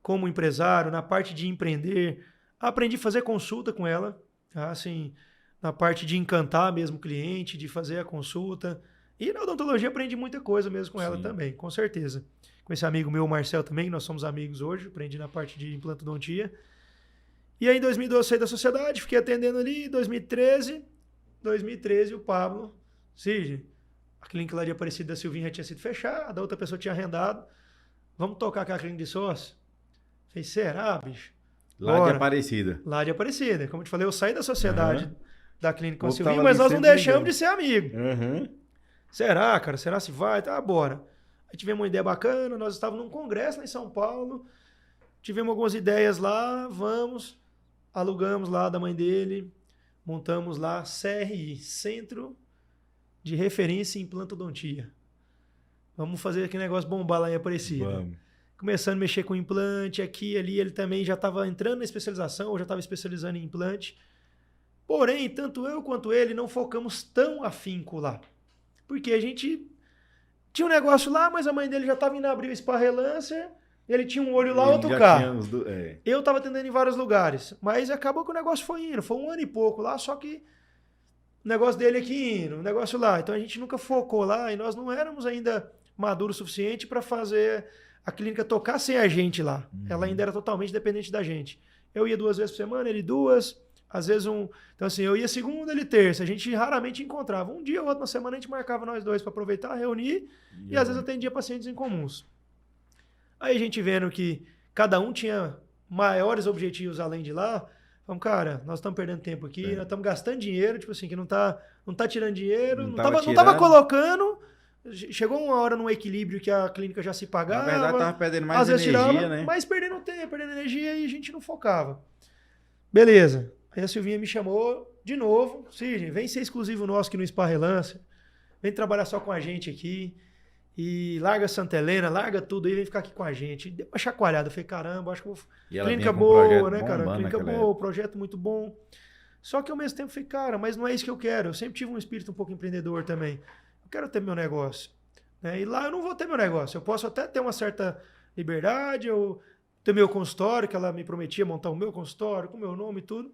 como empresário, na parte de empreender. Aprendi a fazer consulta com ela, tá? Assim, na parte de encantar mesmo o cliente, de fazer a consulta. E na odontologia aprendi muita coisa mesmo com ela também, com certeza. Com esse amigo meu, o Marcel, também, nós somos amigos hoje, aprendi na parte de implantodontia. E aí em 2012 eu saí da sociedade, fiquei atendendo ali, 2013 o Pablo... Cid, a clínica lá de Aparecida da Silvinha já tinha sido fechada, a outra pessoa tinha arrendado. Vamos tocar com a clínica de sócio? Falei, será, bicho? Lá de Aparecida. Lá de Aparecida. Como eu te falei, eu saí da sociedade da clínica com a Silvinha, mas nós não deixamos de ser amigos. Será, cara? Será se vai? Tá, bora. Aí tivemos uma ideia bacana, nós estávamos num congresso lá em São Paulo, tivemos algumas ideias lá, vamos, alugamos lá da mãe dele, montamos lá CRI, Centro de Referência em Implantodontia. Vamos fazer aquele negócio bombar lá em Aparecida. Vamos. Começando a mexer com implante, aqui e ali, ele também já estava entrando na especialização, ou já estava especializando em implante. Porém, tanto eu quanto ele não focamos tão afinco lá. Porque a gente tinha um negócio lá, mas a mãe dele já estava indo abrir o Spa Relancer, ele tinha um olho lá, outro cá. Eu estava atendendo em vários lugares, mas acabou que o negócio foi indo. Foi 1 ano e pouco lá, só que o negócio dele aqui indo, o negócio lá. Então a gente nunca focou lá e nós não éramos ainda maduros o suficiente para fazer a clínica tocar sem a gente lá. Ela ainda era totalmente dependente da gente. Eu ia 2 vezes por semana, ele 2, às vezes um... Então assim, eu ia segunda, ele terça. A gente raramente encontrava. Um dia ou outro na semana a gente marcava nós dois para aproveitar, reunir e às vezes atendia pacientes incomuns. Aí a gente vendo que cada um tinha maiores objetivos além de lá, falamos, cara, nós estamos perdendo tempo aqui, nós estamos gastando dinheiro, tipo assim, que não tá tirando dinheiro, não tava colocando. Chegou uma hora num equilíbrio que a clínica já se pagava. Na verdade, tava perdendo mais às vezes energia, tirava, né? mas perdendo tempo, perdendo energia e a gente não focava. Beleza. Aí a Silvinha me chamou de novo. Cid, vem ser exclusivo nosso aqui no Spa Relancer. Vem trabalhar só com a gente aqui. E larga Santa Helena, larga tudo aí, vem ficar aqui com a gente. Deu uma chacoalhada. Eu falei, caramba, acho que vou... Clínica boa, né, cara? Clínica boa, projeto muito bom. Só que ao mesmo tempo eu falei, cara, mas não é isso que eu quero. Eu sempre tive um espírito um pouco empreendedor também. Eu quero ter meu negócio. Né? E lá eu não vou ter meu negócio. Eu posso até ter uma certa liberdade, eu ter meu consultório, que ela me prometia montar o meu consultório, com o meu nome e tudo.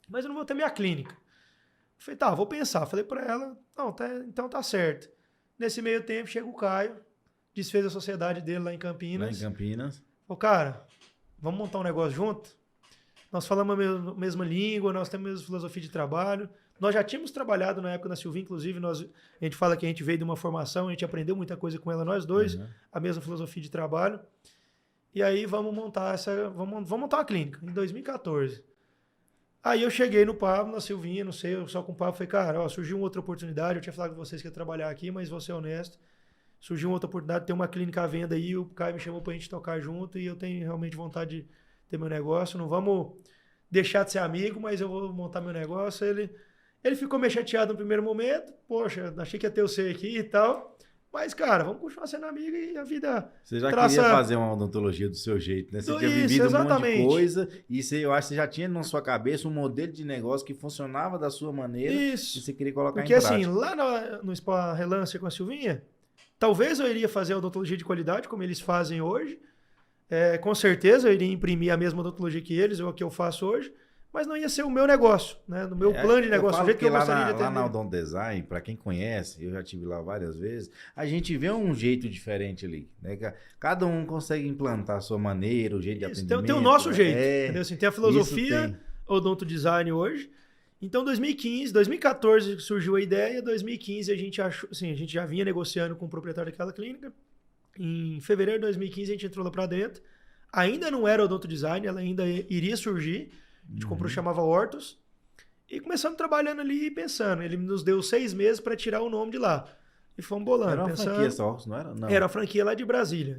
mas eu não vou ter minha clínica. Eu falei, tá, vou pensar. Falei pra ela, não, então tá certo. Nesse meio tempo, chega o Caio, desfez a sociedade dele lá em Campinas. Lá em Campinas. Falou, cara, vamos montar um negócio junto? Nós falamos a mesma língua, nós temos a mesma filosofia de trabalho. Nós já tínhamos trabalhado na época na Silvinha, inclusive, a gente fala que a gente veio de uma formação, a gente aprendeu muita coisa com ela, nós dois, a mesma filosofia de trabalho. E aí vamos montar uma clínica, em 2014. Aí eu cheguei no Pablo, na Silvinha, não sei, eu só com o Pablo, falei, cara, ó, surgiu uma outra oportunidade, eu tinha falado com vocês que ia trabalhar aqui, mas vou ser honesto, surgiu uma outra oportunidade de ter uma clínica à venda aí, o Caio me chamou pra gente tocar junto e eu tenho realmente vontade de ter meu negócio, não vamos deixar de ser amigo, mas eu vou montar meu negócio. Ele ficou meio chateado no primeiro momento, poxa, achei que ia ter você aqui e tal, mas, cara, vamos continuar sendo amigo e a vida Você já traça... queria fazer uma odontologia do seu jeito, né? Você tinha vivido um monte de coisa e eu acho que você já tinha na sua cabeça um modelo de negócio que funcionava da sua maneira Isso. e você queria colocar Porque, em prática. assim, lá no Spa Relance com a Silvinha, talvez eu iria fazer a odontologia de qualidade, como eles fazem hoje. Com certeza eu iria imprimir a mesma odontologia que eles, ou a que eu faço hoje, mas não ia ser o meu negócio, né? No meu plano de negócio, do jeito que eu gostaria de atender. Lá na Odonto Design, para quem conhece, eu já estive lá várias vezes, a gente vê um jeito diferente ali, né? Cada um consegue implantar a sua maneira, o jeito de atendimento. Tem o nosso jeito, entendeu? Assim, tem a filosofia tem. Odonto Design hoje. Então, 2014 surgiu a ideia, 2015 a gente achou, assim, a gente já vinha negociando com o proprietário daquela clínica. Em fevereiro de 2015 a gente entrou lá para dentro. Ainda não era Odonto Design, ela ainda iria surgir. A gente comprou, chamava Hortus. E começamos trabalhando ali e pensando. Ele nos deu 6 meses para tirar o nome de lá. E fomos bolando. Era uma pensando, franquia só, não era? Não. Era a franquia lá de Brasília.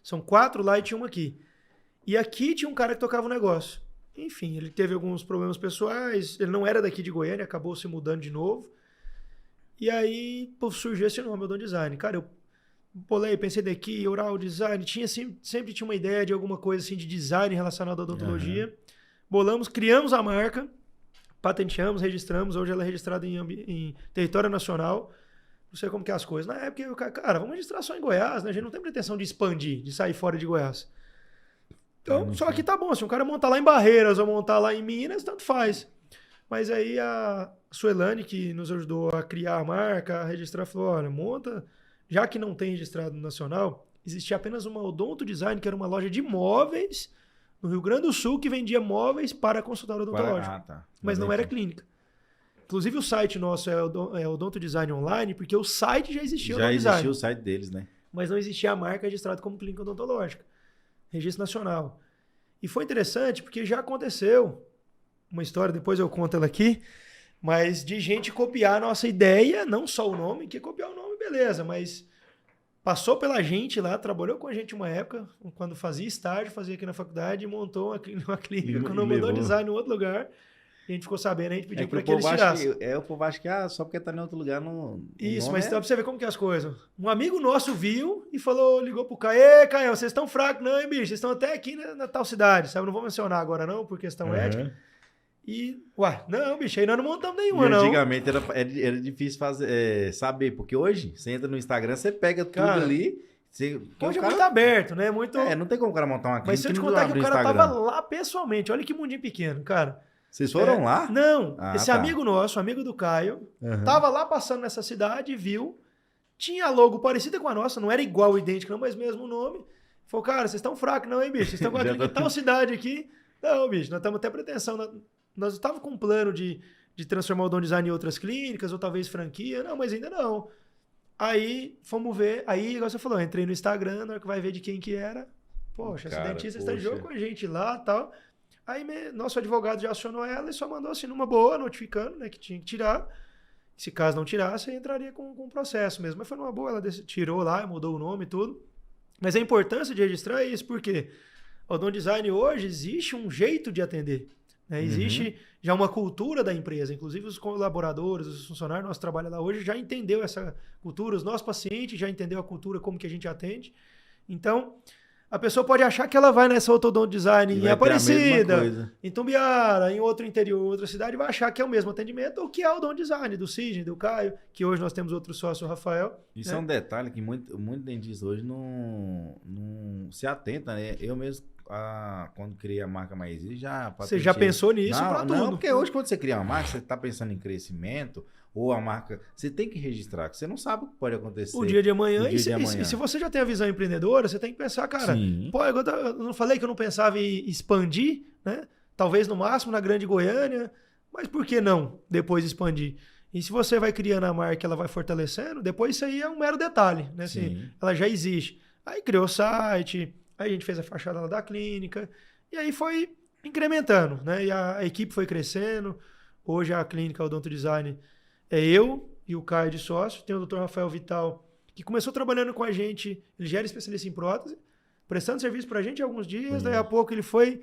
São 4 lá e tinha uma aqui. E aqui tinha um cara que tocava o negócio. Enfim, ele teve alguns problemas pessoais. Ele não era daqui de Goiânia, acabou se mudando de novo. E aí surgiu esse nome, Odonto Design. Cara, eu bolei, pensei daqui, oral design. Sempre tinha uma ideia de alguma coisa assim de design relacionado à odontologia. Bolamos, criamos a marca, patenteamos, registramos. Hoje ela é registrada em território nacional. Não sei como que é as coisas. Na época, eu, cara, vamos registrar só em Goiás, né? A gente não tem pretensão de expandir, de sair fora de Goiás. Então, só que tá bom. Se um cara montar lá em Barreiras ou montar lá em Minas, tanto faz. Mas aí a Suelane, que nos ajudou a criar a marca, a registrar, falou, olha, monta... Já que não tem registrado no nacional, existia apenas uma Odonto Design, que era uma loja de móveis no Rio Grande do Sul, que vendia móveis para consultório odontológico. Tá. Mas não era clínica. Inclusive o site nosso é Odonto Design Online, porque o site já existia. Já existia o site deles, né? Mas não existia a marca registrada como clínica odontológica. Registro nacional. E foi interessante porque já aconteceu uma história, depois eu conto ela aqui, mas de gente copiar a nossa ideia, não só o nome, que copiar o nome, beleza, mas passou pela gente lá, trabalhou com a gente uma época, quando fazia estágio, fazia aqui na faculdade, e montou uma clínica com o nome Odonto Design em outro lugar. A gente ficou sabendo, a gente pediu para que eles tirassem. O povo acha que só porque tá em outro lugar não. Isso, mas dá pra você ver como que é as coisas. Um amigo nosso viu e falou, ligou pro Caio, ei, Caio, vocês estão fracos, não, hein, bicho? Vocês estão até aqui na tal cidade, sabe? Não vou mencionar agora, não, por questão ética. E, não, bicho, aí nós não montamos nenhuma, não. Antigamente era difícil saber, porque hoje, você entra no Instagram, você pega tudo ali. Hoje é muito aberto, né? Não tem como o cara montar uma clínica. Mas se eu te contar que o cara tava lá pessoalmente, olha que mundinho pequeno, cara. Vocês foram lá? Não, esse amigo nosso, amigo do Caio, tava lá passando nessa cidade e viu, tinha a logo parecida com a nossa, não era igual, idêntica, não, mas mesmo o nome. Falou, cara, vocês estão fracos não, hein, bicho? Vocês estão com a clínica em tal cidade aqui. Não, bicho, nós estamos até pretensão. Nós estávamos com um plano de transformar o Odonto Design em outras clínicas, ou talvez franquia. Não, mas ainda não. Aí, fomos ver. Aí, igual você falou, eu entrei no Instagram, na hora que vai ver de quem que era. Poxa, esse dentista estagiou com a gente lá e tal. Aí, nosso advogado já acionou ela e só mandou assim, numa boa, notificando, né, que tinha que tirar. Se caso não tirasse, entraria com o processo mesmo. Mas foi numa boa, ela tirou lá, mudou o nome e tudo. Mas a importância de registrar é isso, porque o Odonto Design hoje existe um jeito de atender. Né? Existe já uma cultura da empresa, inclusive os colaboradores, os funcionários, nosso trabalho lá hoje já entendeu essa cultura, os nossos pacientes já entendeu a cultura, como que a gente atende. Então, a pessoa pode achar que ela vai nessa Odonto Design em Aparecida, em Tumbiara, em outro interior, outra cidade, vai achar que é o mesmo atendimento ou que é o Odonto Design do Sidney, do Caio, que hoje nós temos outro sócio, o Rafael. Isso é um detalhe que muito dentista hoje não se atenta, né? Eu mesmo, quando cria a marca Mais Easy, já... Você já pensou nisso para tudo. Não, porque hoje quando você cria uma marca, você está pensando em crescimento, ou a marca... Você tem que registrar, que você não sabe o que pode acontecer. O dia de amanhã. E se você já tem a visão empreendedora, você tem que pensar, cara... Pô, eu não falei que eu não pensava em expandir, né? Talvez no máximo na Grande Goiânia, mas por que não depois expandir? E se você vai criando a marca, ela vai fortalecendo, depois isso aí é um mero detalhe, né? Assim, ela já existe. Aí criou o site, aí a gente fez a fachada lá da clínica, e aí foi incrementando, né? E a equipe foi crescendo. Hoje a clínica Odonto Design é eu e o Caio de sócio. Tem o Dr. Rafael Vital, que começou trabalhando com a gente, ele já era especialista em prótese, prestando serviço pra gente há alguns dias, daí a pouco ele foi,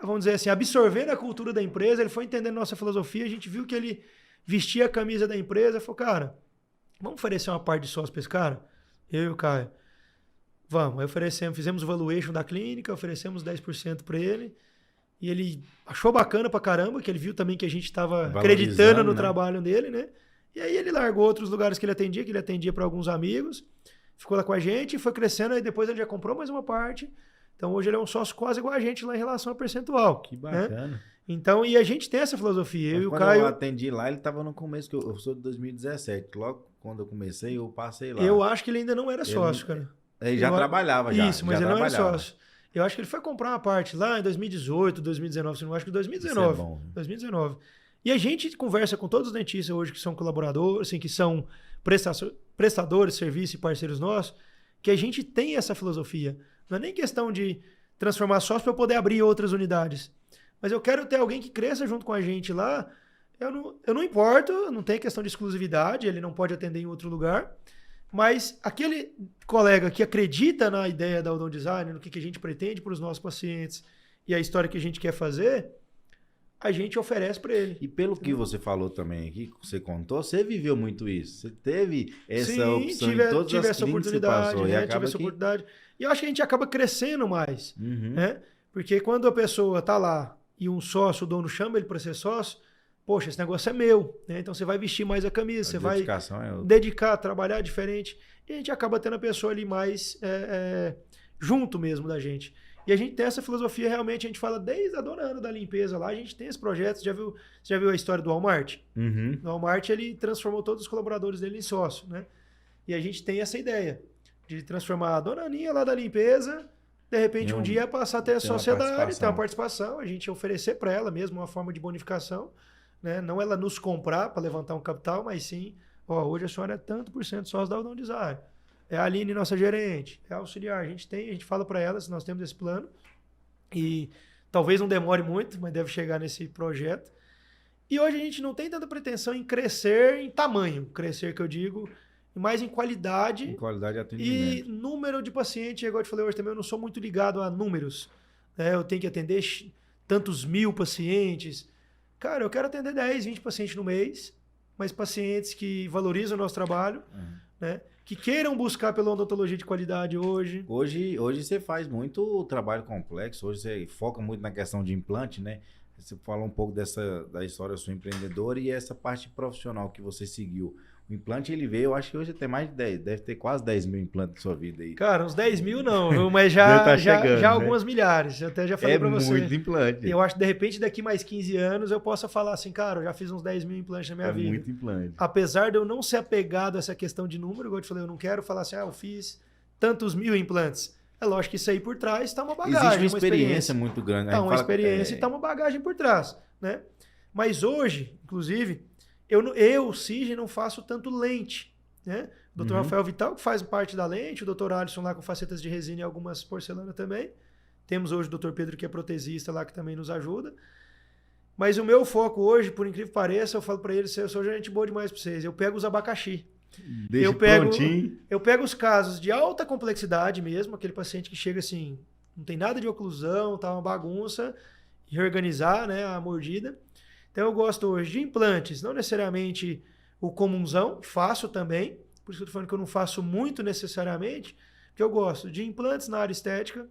vamos dizer assim, absorvendo a cultura da empresa, ele foi entendendo nossa filosofia, a gente viu que ele vestia a camisa da empresa, falou, cara, vamos oferecer uma parte de sócio pra esse cara? Eu e o Caio. Vamos, aí oferecemos, fizemos o valuation da clínica, oferecemos 10% para ele, e ele achou bacana pra caramba, que ele viu também que a gente estava acreditando no trabalho dele, né? E aí ele largou outros lugares que ele atendia para alguns amigos, ficou lá com a gente, foi crescendo, aí depois ele já comprou mais uma parte, então hoje ele é um sócio quase igual a gente lá em relação ao percentual. Que bacana. Né? Então, e a gente tem essa filosofia, eu e o Caio... Quando eu atendi lá, ele estava no começo, que eu sou de 2017, logo quando eu comecei, eu passei lá. Eu acho que ele ainda não era sócio, cara. Ele já trabalhava, já. Isso, mas ele não era sócio. Eu acho que ele foi comprar uma parte lá em 2018, 2019, eu acho que 2019. Isso é bom, 2019. E a gente conversa com todos os dentistas hoje que são colaboradores, assim, que são prestadores, serviços e parceiros nossos, que a gente tem essa filosofia. Não é nem questão de transformar sócio para eu poder abrir outras unidades. Mas eu quero ter alguém que cresça junto com a gente lá. Eu não importo, não tem questão de exclusividade, ele não pode atender em outro lugar. Mas aquele colega que acredita na ideia da Odonto Design, no que a gente pretende para os nossos pacientes e a história que a gente quer fazer, a gente oferece para ele. E pelo que você falou também aqui, que você contou, você viveu muito isso. Você teve essa opção em todas as essa oportunidade, passou, né? Tive essa oportunidade. E eu acho que a gente acaba crescendo mais, né? Porque quando a pessoa está lá e um sócio, o dono chama ele para ser sócio, poxa, esse negócio é meu, né? Então você vai vestir mais a camisa, você vai dedicar, trabalhar diferente. E a gente acaba tendo a pessoa ali mais junto mesmo da gente. E a gente tem essa filosofia, realmente, a gente fala desde a dona Ana da limpeza lá, a gente tem esse projeto. Você já viu a história do Walmart? O Walmart, ele transformou todos os colaboradores dele em sócio, né? E a gente tem essa ideia de transformar a dona Aninha lá da limpeza, de repente um dia passar a ter a sociedade, ter uma participação, a gente oferecer para ela mesmo uma forma de bonificação, né? Não ela nos comprar para levantar um capital, mas sim, hoje a senhora é tanto por cento sócio da Odonto Design. É a Aline, nossa gerente, é a auxiliar. A gente fala para elas, nós temos esse plano. E talvez não demore muito, mas deve chegar nesse projeto. E hoje a gente não tem tanta pretensão em crescer em tamanho. Crescer, que eu digo, mais em qualidade. Em qualidade de atendimento. E número de pacientes. Igual eu te falei hoje também, eu não sou muito ligado a números. Né? Eu tenho que atender tantos mil pacientes. Cara, eu quero atender 10, 20 pacientes no mês, mas pacientes que valorizam o nosso trabalho, né? Que queiram buscar pela odontologia de qualidade hoje. Hoje você faz muito trabalho complexo, hoje você foca muito na questão de implante, né? Você fala um pouco da história sua empreendedora e essa parte profissional que você seguiu. O implante, ele veio, eu acho que hoje tem mais de 10, deve ter quase 10 mil implantes na sua vida aí. Cara, uns 10 mil não, mas já, chegando, já algumas milhares. Eu até já falei pra você. É muito implante. Eu acho que, de repente, daqui mais 15 anos, eu possa falar assim, cara, eu já fiz uns 10 mil implantes na minha vida. É muito implante. Apesar de eu não ser apegado a essa questão de número, igual eu te falei, eu não quero falar assim, eu fiz tantos mil implantes. É lógico que isso aí por trás está uma bagagem. Existe uma experiência muito grande. Tá uma experiência e está uma bagagem por trás, né? Mas hoje, inclusive, eu Sige, não faço tanto lente, né? O Dr. Rafael Vital, que faz parte da lente, o Dr. Alisson lá com facetas de resina e algumas porcelana também. Temos hoje o Dr. Pedro, que é protesista lá, que também nos ajuda. Mas o meu foco hoje, por incrível que pareça, eu falo para eles, eu sou gente boa demais para vocês. Eu pego os abacaxi. Deixa prontinho. Eu pego os casos de alta complexidade mesmo, aquele paciente que chega assim, não tem nada de oclusão, tá uma bagunça, e reorganizar, né, a mordida. Então eu gosto hoje de implantes, não necessariamente o comunzão, faço também, por isso que eu tô falando que eu não faço muito necessariamente, porque eu gosto de implantes na área estética,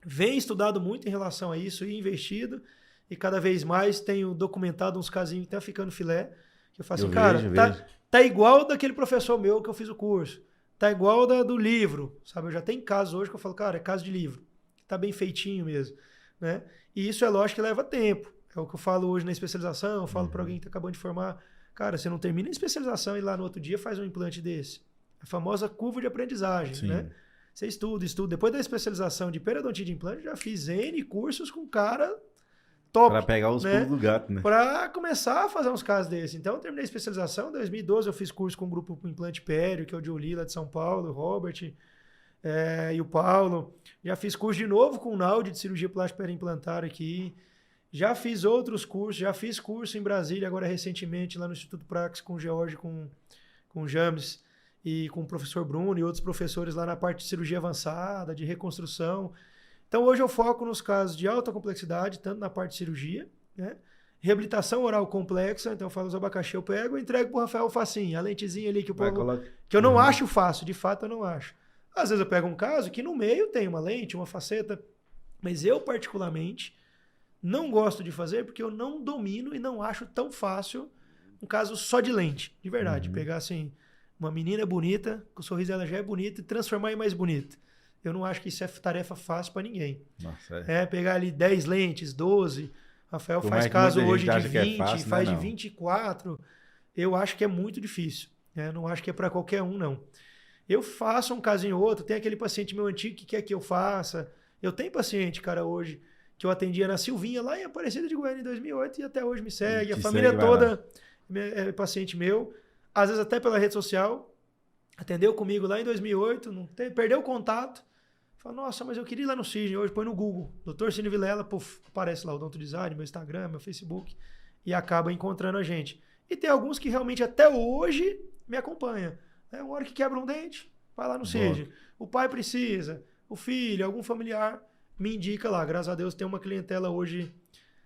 venho estudado muito em relação a isso e investido, e cada vez mais tenho documentado uns casinhos que tá ficando filé, que eu faço assim, cara, tá igual daquele professor meu que eu fiz o curso, tá igual do livro, sabe? Eu já tenho casos hoje que eu falo, cara, é caso de livro. tá bem feitinho mesmo, né? E isso é lógico que leva tempo. É o que eu falo hoje na especialização, eu falo para alguém que tá acabando de formar, cara, você não termina a especialização e lá no outro dia faz um implante desse. A famosa curva de aprendizagem, né? Você estuda. Depois da especialização de periodontia de implante, já fiz N cursos com cara top. Para pegar os pulos do gato, né? Para começar a fazer uns casos desses. Então, eu terminei a especialização. Em 2012, eu fiz curso com um grupo com implante pério, que é o Jolie, lá de São Paulo, o Robert e o Paulo. Já fiz curso de novo com o Naldi de cirurgia plástica periimplantar aqui. Já fiz outros cursos. Já fiz curso em Brasília, agora recentemente, lá no Instituto Praxis, com o George, com o James e com o professor Bruno e outros professores lá na parte de cirurgia avançada, de reconstrução. Então, hoje eu foco nos casos de alta complexidade, tanto na parte de cirurgia, né? Reabilitação oral complexa, então eu falo os abacaxi, eu pego e entrego pro Rafael facinho, a lentezinha ali que o povo... Que eu não acho fácil, de fato eu não acho. Às vezes eu pego um caso que no meio tem uma lente, uma faceta, mas eu particularmente não gosto de fazer porque eu não domino e não acho tão fácil um caso só de lente, de verdade. Pegar assim, uma menina bonita, com o sorriso dela já é bonito, e transformar em mais bonita. Eu não acho que isso é tarefa fácil para ninguém. Nossa, pegar ali 10 lentes, 12. Rafael faz caso hoje de 20, fácil, faz de 24. Eu acho que é muito difícil. Não acho que é para qualquer um, não. Eu faço um casinho ou outro. Tem aquele paciente meu antigo que quer que eu faça. Eu tenho paciente, cara, hoje, que eu atendia na Silvinha, lá em Aparecida de Goiânia, em 2008, e até hoje me segue. A família toda é paciente meu. Às vezes até pela rede social. Atendeu comigo lá em 2008, perdeu o contato. Fala, nossa, mas eu queria ir lá no Cisne hoje, põe no Google. Dr. Cine Vilela, puf, aparece lá o Odonto Design, meu Instagram, meu Facebook, e acaba encontrando a gente. E tem alguns que realmente até hoje me acompanham. Uma hora que quebra um dente, vai lá no Cisne. O pai precisa, o filho, algum familiar, me indica lá. Graças a Deus tem uma clientela hoje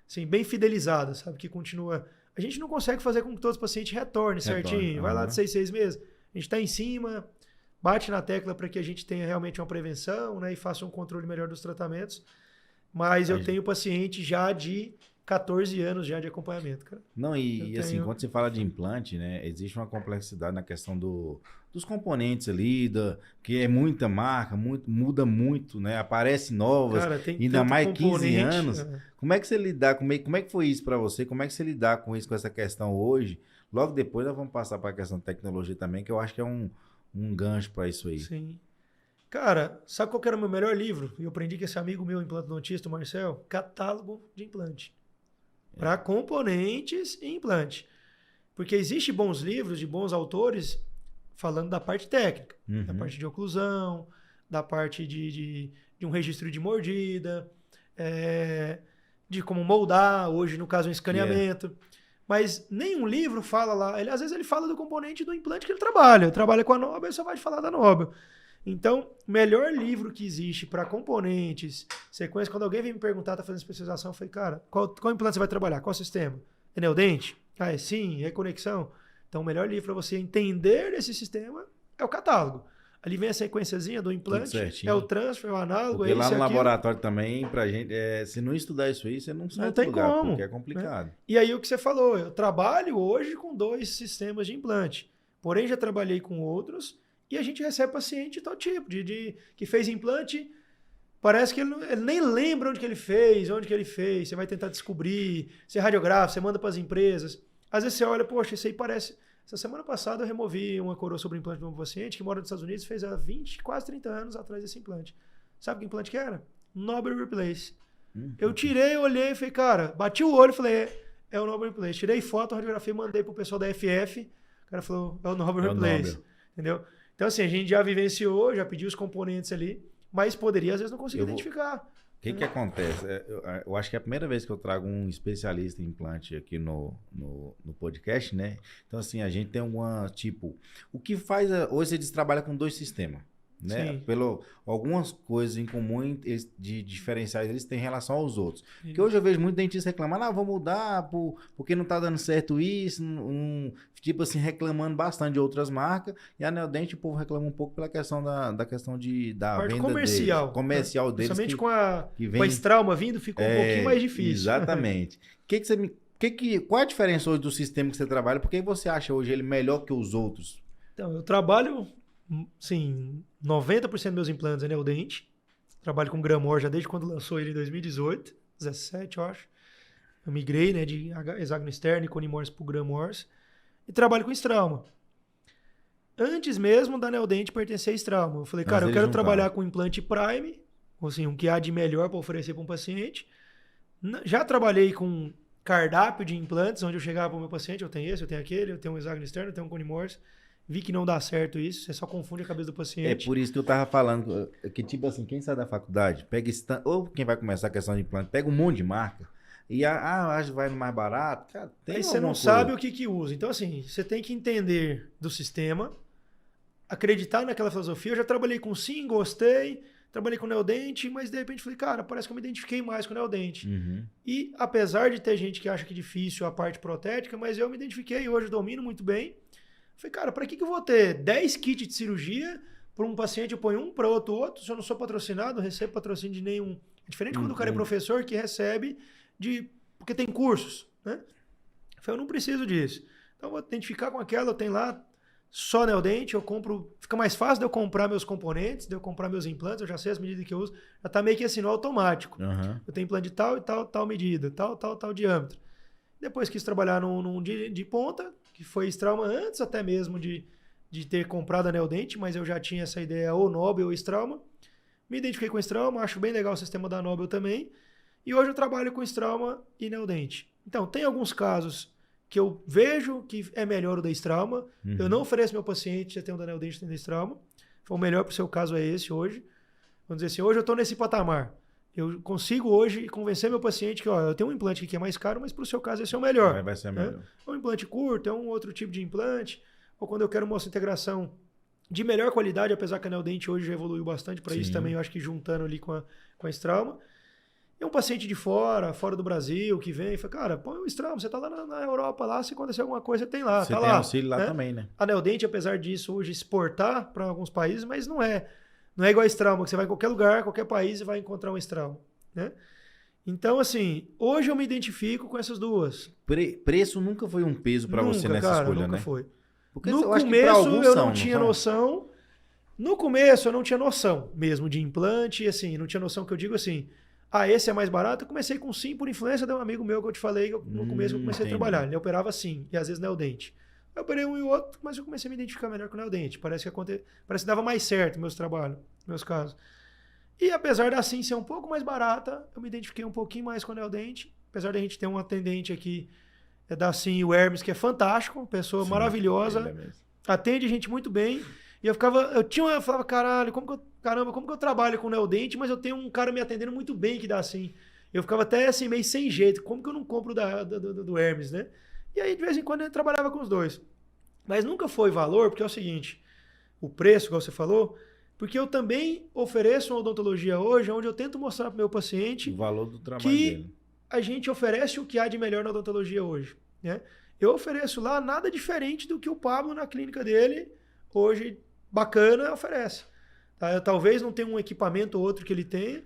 assim, bem fidelizada, sabe? Que continua. A gente não consegue fazer com que todos os pacientes retornem certinho. Vai lá de 6 meses. A gente está em cima, bate na tecla para que a gente tenha realmente uma prevenção, né, e faça um controle melhor dos tratamentos. Mas eu tenho paciente já de 14 anos já de acompanhamento, cara. Não, assim, quando você fala de implante, né, existe uma complexidade na questão dos componentes ali, que é muita marca, muda muito, né? Aparece novas, cara, tem ainda mais 15 anos. Como é que você lidar, como é que foi isso para você? Como é que você lidar com isso, com essa questão hoje? Logo depois nós vamos passar para a questão de tecnologia também, que eu acho que é um gancho para isso aí. Sim. Cara, sabe qual que era o meu melhor livro? Eu aprendi com esse amigo meu, implantodontista, o Marcel, Catálogo de Implante. Para componentes e implante. Porque existem bons livros de bons autores falando da parte técnica, da parte de oclusão, da parte de um registro de mordida, de como moldar, hoje no caso um escaneamento. Mas nenhum livro fala lá. Às vezes ele fala do componente do implante que ele trabalha. Ele trabalha com a Nobel, ele só vai falar da Nobel. Então, o melhor livro que existe para componentes, sequência, quando alguém vem me perguntar, tá fazendo especialização, eu falei, cara, qual implante você vai trabalhar? Qual sistema? É neodente? Sim, reconexão. Então, o melhor livro para você entender esse sistema é o catálogo. Ali vem a sequenciazinha do implante, é o transfer, o análogo, porque lá no laboratório também, pra gente, se não estudar isso aí, você não sai do lugar, como, porque é complicado. Né? E aí o que você falou, eu trabalho hoje com 2 sistemas de implante, porém já trabalhei com outros e a gente recebe paciente de todo tipo, que fez implante, parece que ele nem lembra onde que ele fez, você vai tentar descobrir, você radiografa, você manda para as empresas, às vezes você olha, poxa, isso aí parece... Essa semana passada eu removi uma coroa sobre implante de um paciente que mora nos Estados Unidos, fez há 20, quase 30 anos atrás desse implante. Sabe que implante que era? Nobel Replace. Eu tirei, olhei e falei, cara, bati o olho e falei, é o Nobel Replace. Tirei foto, radiografia, mandei pro pessoal da FF, o cara falou, é o Nobel Replace. Entendeu? Então assim, a gente já vivenciou, já pediu os componentes ali, mas poderia às vezes não conseguir identificar. O que acontece? Eu acho que é a primeira vez que eu trago um especialista em implante aqui no podcast, né? Então, assim, a gente tem o que faz... Hoje eles trabalham com 2 sistemas, né? Algumas coisas em comum de diferenciais eles têm em relação aos outros. Porque hoje eu vejo muito dentista reclamando, vou mudar porque não tá dando certo isso, tipo assim, reclamando bastante de outras marcas, e a Neodente o povo reclama um pouco pela questão da questão da parte venda comercial deles. Principalmente com a Strauma vindo, ficou um pouquinho mais difícil. Exatamente. Qual é a diferença hoje do sistema que você trabalha? Por que você acha hoje ele melhor que os outros? Então, eu trabalho, sim, 90% dos meus implantes é Neodente. Trabalho com Gramor já desde quando lançou ele em 2018, 17, eu acho. Eu migrei, né, de hexágono externo e Conimors para o Gramors. E trabalho com Strauma. Antes mesmo da Neodente pertencer a Strauma. Eu falei, cara, eu quero trabalhar com implante Prime, assim, um que há de melhor para oferecer para um paciente. Já trabalhei com cardápio de implantes, onde eu chegava para o meu paciente, eu tenho esse, eu tenho aquele, eu tenho um hexágono externo, eu tenho um Conimors. Vi que não dá certo isso, você só confunde a cabeça do paciente. É por isso que eu tava falando, que tipo assim, quem sai da faculdade, pega ou quem vai começar a questão de implante, pega um monte de marca, e acho que vai no mais barato, cara, tem aí você não sabe o que usa. Então assim, você tem que entender do sistema, acreditar naquela filosofia. Eu já trabalhei com Sim, gostei, trabalhei com Neodente, mas de repente falei, cara, parece que eu me identifiquei mais com Neodente. Uhum. E apesar de ter gente que acha que é difícil a parte protética, mas eu me identifiquei, hoje eu domino muito bem. Falei, cara, para que eu vou ter 10 kits de cirurgia para um paciente, eu ponho um para outro, se eu não sou patrocinado, eu recebo patrocínio de nenhum. É diferente quando o cara é professor que recebe porque tem cursos, né? Eu falei, eu não preciso disso. Então eu vou identificar com aquela, eu tenho lá só Neodente, eu compro, fica mais fácil de eu comprar meus componentes, de eu comprar meus implantes, eu já sei as medidas que eu uso, já tá meio que assim no automático. Uhum. Eu tenho implante de tal e tal medida, tal diâmetro. Depois quis trabalhar num de ponta, que foi Strauma antes até mesmo de ter comprado a Neodente, mas eu já tinha essa ideia ou Nobel ou Strauma. Me identifiquei com Strauma, acho bem legal o sistema da Nobel também. E hoje eu trabalho com Strauma e Neodente. Então, tem alguns casos que eu vejo que é melhor o da Strauma. Uhum. Eu não ofereço meu paciente, já tem o da Neodente e o da Strauma. O melhor para o seu caso é esse hoje. Vamos dizer assim, hoje eu estou nesse patamar. Eu consigo hoje convencer meu paciente que, ó, eu tenho um implante que é mais caro, mas para o seu caso esse é o melhor. Vai ser né? melhor. É um implante curto, é um outro tipo de implante. Ou quando eu quero uma integração de melhor qualidade, apesar que a Neodente hoje já evoluiu bastante para isso também, eu acho que juntando ali com a Strauma. E um paciente de fora do Brasil, que vem e fala, cara, põe o Strauma, você tá lá na Europa, lá, se acontecer alguma coisa, você tem lá. Você tá tem lá, auxílio lá também, né? A Neodente, apesar disso, hoje exportar para alguns países, mas não é igual a Strauma, que você vai em qualquer lugar, qualquer país e vai encontrar um Strauma, né? Então, assim, hoje eu me identifico com essas duas. Preço nunca foi um peso para você nessa escolha, nunca né? foi. Porque No eu acho que começo pra alguns eu são, não tinha noção. No começo eu não tinha noção mesmo de implante, assim, não tinha noção que eu digo assim, esse é mais barato. Eu comecei com Sim por influência de um amigo meu que eu te falei, no começo eu comecei a trabalhar. Ele operava Sim, e às vezes Neodente. Eu operei um e outro, mas eu comecei a me identificar melhor com o Neodente. Parece que dava mais certo meus trabalhos, meus casos. E apesar da Sim ser um pouco mais barata, eu me identifiquei um pouquinho mais com o Neodente. Apesar de a gente ter um atendente aqui da Sim, o Hermes, que é fantástico, pessoa maravilhosa, atende a gente muito bem. E eu falava, caralho, como que eu trabalho com o Neodente, mas eu tenho um cara me atendendo muito bem que dá assim. Eu ficava até assim, meio sem jeito. Como que eu não compro do Hermes, né? E aí, de vez em quando, eu trabalhava com os dois. Mas nunca foi valor, porque é o seguinte, o preço, igual você falou, porque eu também ofereço uma odontologia hoje, onde eu tento mostrar para o meu paciente o valor do trabalho que dele. A gente oferece o que há de melhor na odontologia hoje, né? Eu ofereço lá nada diferente do que o Pablo na clínica dele hoje bacana oferece. Tá? Eu talvez não tenha um equipamento ou outro que ele tenha,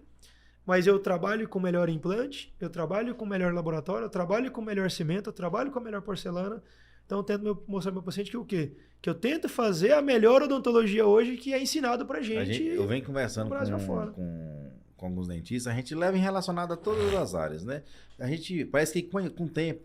mas eu trabalho com melhor implante, eu trabalho com melhor laboratório, eu trabalho com melhor cimento, eu trabalho com a melhor porcelana. Então eu tento mostrar ao meu paciente que o quê? Que eu tento fazer a melhor odontologia hoje que é ensinado pra gente. Eu venho conversando com alguns dentistas, a gente leva em relacionado a todas as áreas, né? A gente parece que com o tempo,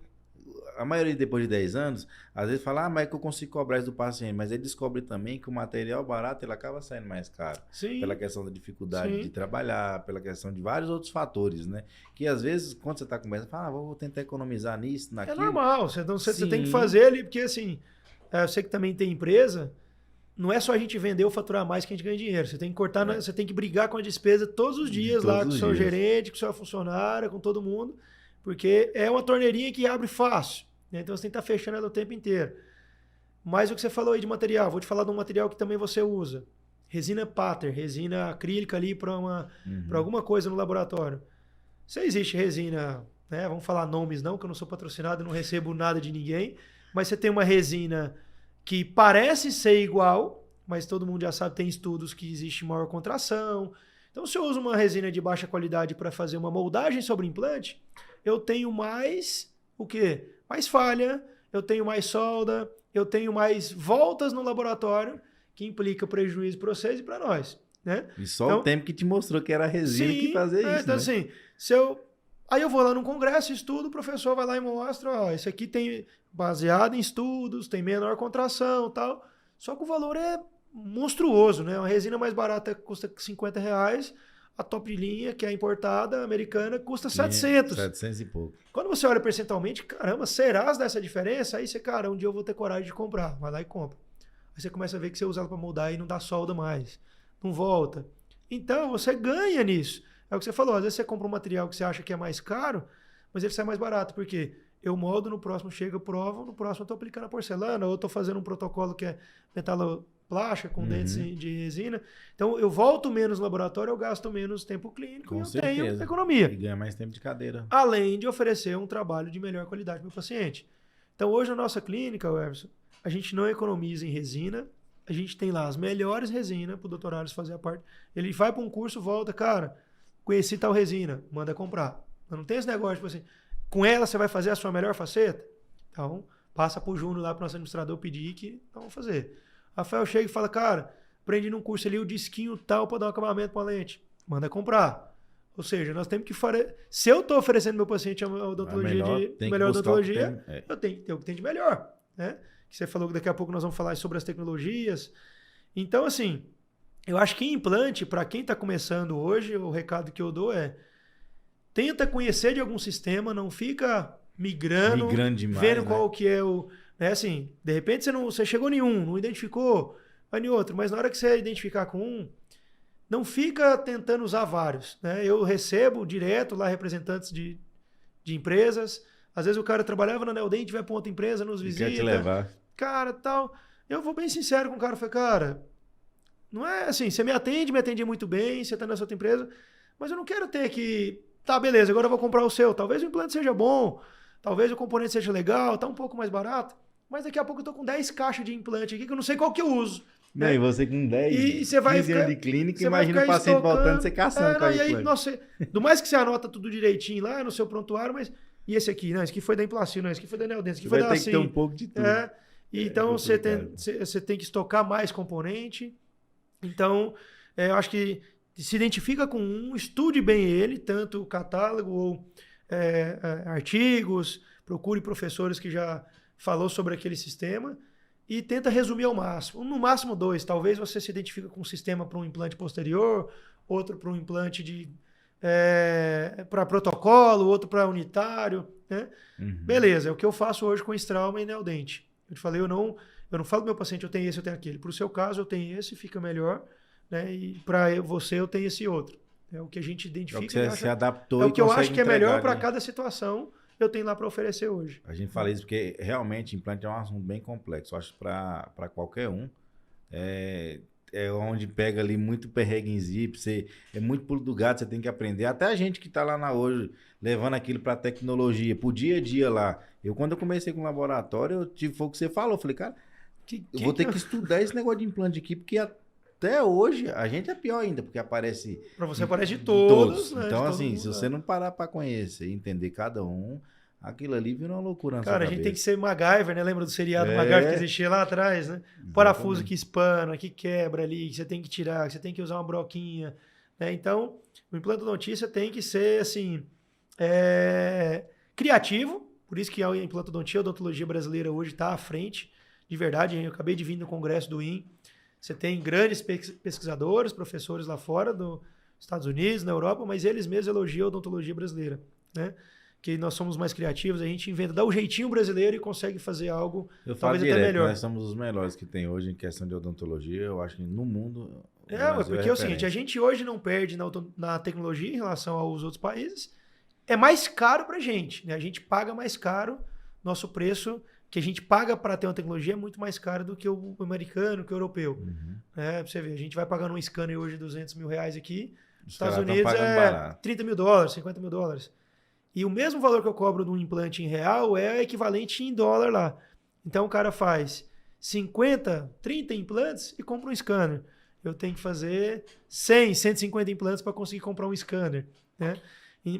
a maioria depois de 10 anos, às vezes fala, mas é que eu consigo cobrar isso do paciente, mas ele descobre também que o material barato ele acaba saindo mais caro. Sim. Pela questão da dificuldade de trabalhar, pela questão de vários outros fatores, né? Que às vezes, quando você está conversando, fala, vou tentar economizar nisso, naquilo. É normal, você tem que fazer ali, porque assim, eu sei que também tem empresa, não é só a gente vender ou faturar mais que a gente ganha dinheiro. Você tem que cortar, você tem que brigar com a despesa todos os dias lá, com o seu gerente, com o seu funcionário, com todo mundo, porque é uma torneirinha que abre fácil. Né? Então você tem que estar fechando ela o tempo inteiro. Mas o que você falou aí de material, vou te falar de um material que também você usa. Resina Pater, resina acrílica ali para alguma coisa no laboratório. Se existe resina, né? Vamos falar nomes não, que eu não sou patrocinado e não recebo nada de ninguém, mas você tem uma resina que parece ser igual, mas todo mundo já sabe, tem estudos que existe maior contração. Então, se eu uso uma resina de baixa qualidade para fazer uma moldagem sobre implante, eu tenho mais o quê? Mais falha, eu tenho mais solda, eu tenho mais voltas no laboratório, que implica prejuízo para vocês e para nós. né? E só Então, o tempo que te mostrou que era a resina sim, que fazia isso, então né? assim, aí eu vou lá num congresso, estudo, o professor vai lá e mostra, ó, esse aqui tem baseado em estudos, tem menor contração e tal, só que o valor é monstruoso, né? Uma resina mais barata custa R$50, a top de linha, que é importada, americana, custa 700. 700 e pouco. Quando você olha percentualmente, caramba, será dessa diferença? Aí você, cara, um dia eu vou ter coragem de comprar, vai lá e compra. Aí você começa a ver que você usa ela para moldar e não dá solda mais, não volta. Então, você ganha nisso. É o que você falou, às vezes você compra um material que você acha que é mais caro, mas ele sai mais barato, porque eu moldo, no próximo chega, eu provo, no próximo eu estou aplicando a porcelana, ou eu estou fazendo um protocolo que é metaloplástica com dentes de resina. Então, eu volto menos no laboratório, eu gasto menos tempo clínico Com e eu certeza. tenho economia. E ganha mais tempo de cadeira. Além de oferecer um trabalho de melhor qualidade para o meu paciente. Então, hoje na nossa clínica, Everson, a gente não economiza em resina, a gente tem lá as melhores resinas para o Dr. Alisson fazer a parte. Ele vai para um curso, volta, cara, conheci tal resina, manda comprar. Não tem esse negócio, tipo assim, com ela você vai fazer a sua melhor faceta? Então, passa pro Júnior lá, pro nosso administrador, pedir que vamos fazer. Rafael chega e fala, cara, aprendi num curso ali o disquinho tal para dar um acabamento para a lente. Manda comprar. Ou seja, nós temos que fazer... Se eu estou oferecendo meu paciente a odontologia melhor odontologia, eu tenho que ter o que tem de melhor, né? Que você falou que daqui a pouco nós vamos falar sobre as tecnologias. Então, assim, eu acho que implante, para quem está começando hoje, o recado que eu dou é tenta conhecer de algum sistema, não fica migrando demais, vendo né? qual que é o... Né, assim, de repente você chegou em um, não identificou, vai em outro, mas na hora que você identificar com um, não fica tentando usar vários. Né? Eu recebo direto lá representantes de empresas. Às vezes o cara trabalhava na Neodent, vai para outra empresa, nos visita. Quer te levar. Cara, tal. Eu vou bem sincero com o cara. Eu falei, cara, não é assim, você me atende muito bem, você está nessa outra empresa, mas eu não quero ter que... Tá, beleza, agora eu vou comprar o seu. Talvez o implante seja bom, talvez o componente seja legal, tá um pouco mais barato, mas daqui a pouco eu tô com 10 caixas de implante aqui que eu não sei qual que eu uso. Não, e você com 10, e você vai 15 anos de clínica, você vai imagina o ficar paciente estocando. voltando, você caçando com a E aí, implante. nossa, do mais que você anota tudo direitinho lá no seu prontuário, mas e esse aqui? Não, esse aqui foi da Implacil, não, esse aqui foi da Neodent, esse aqui foi da Vai ter que ter um pouco de tudo. Então você tem que estocar mais componente. Então, eu acho que se identifica com um, estude bem ele, tanto o catálogo ou artigos, procure professores que já falou sobre aquele sistema e tenta resumir ao máximo. No máximo 2, talvez você se identifique com um sistema para um implante posterior, outro para um implante para protocolo, outro para unitário, né? Beleza, é o que eu faço hoje com Straumann e Neodent. Eu te falei, eu não falo pro meu paciente, eu tenho esse, eu tenho aquele. Para o seu caso, eu tenho esse, fica melhor, né? E para você, eu tenho esse outro. É o que a gente identifica. É o que você se adaptou é o que eu acho que é melhor para né? cada situação, eu tenho lá para oferecer hoje. A gente fala isso porque realmente implante é um assunto bem complexo. Eu acho que para qualquer um é onde pega ali muito perrengue em zip, é muito pulo do gato, você tem que aprender. Até a gente que está lá hoje, levando aquilo para tecnologia, pro dia a dia lá. Quando eu comecei com o laboratório, foi o que você falou, eu falei, cara, eu vou ter que estudar esse negócio de implante aqui, porque até hoje a gente é pior ainda, porque aparece... Para você aparece de todos. Né? Então, de assim, mundo, se você não parar para conhecer e entender cada um, aquilo ali vira uma loucura na sua cara, a gente tem que ser MacGyver, né? Lembra do seriado MacGyver que existia lá atrás, né? Parafuso que espana, que quebra ali, que você tem que tirar, que você tem que usar uma broquinha, né? Então, o implante odontista tem que ser, assim, criativo, por isso que a implantodontia, a odontologia brasileira hoje está à frente, de verdade. Eu acabei de vir no congresso do IN, você tem grandes pesquisadores, professores lá fora, dos Estados Unidos, na Europa, mas eles mesmos elogiam a odontologia brasileira, né? Que nós somos mais criativos, a gente inventa, dá o jeitinho brasileiro e consegue fazer algo talvez até melhor. Nós somos os melhores que tem hoje em questão de odontologia, eu acho que no mundo... porque é o seguinte, a gente hoje não perde na tecnologia em relação aos outros países, é mais caro pra gente, né? A gente paga mais caro, nosso preço que a gente paga para ter uma tecnologia é muito mais caro do que o americano, que o europeu. Pra você ver, a gente vai pagando um scanner hoje de R$200 mil aqui, nos Estados Unidos $30 mil, $50 mil. E o mesmo valor que eu cobro de um implante em real é equivalente em dólar lá. Então o cara faz 50, 30 implantes e compra um scanner. Eu tenho que fazer 100, 150 implantes para conseguir comprar um scanner, né?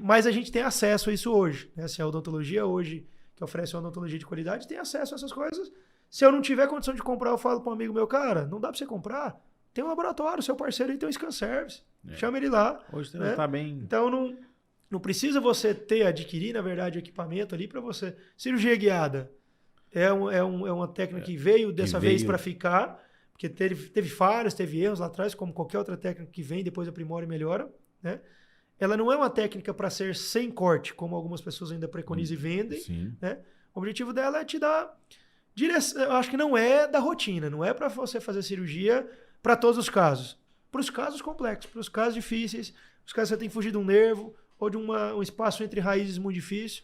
Mas a gente tem acesso a isso hoje, né? Assim, a odontologia hoje, que oferece uma odontologia de qualidade, tem acesso a essas coisas. Se eu não tiver condição de comprar, eu falo para um amigo meu, cara, não dá para você comprar, tem um laboratório, seu parceiro aí tem um scan service. Chama ele lá. Hoje você né? tá bem... Então, não precisa você adquirir, na verdade, o equipamento ali para você... Cirurgia guiada é uma técnica que veio dessa vez para ficar, porque teve falhas, teve erros lá atrás, como qualquer outra técnica que vem, depois aprimora e melhora, né? Ela não é uma técnica para ser sem corte, como algumas pessoas ainda preconizam e vendem. Né? O objetivo dela é te dar direção. Eu acho que não é da rotina, não é para você fazer cirurgia para todos os casos. Para os casos complexos, para os casos difíceis, os casos que você tem que fugir de um nervo ou de um espaço entre raízes muito difícil.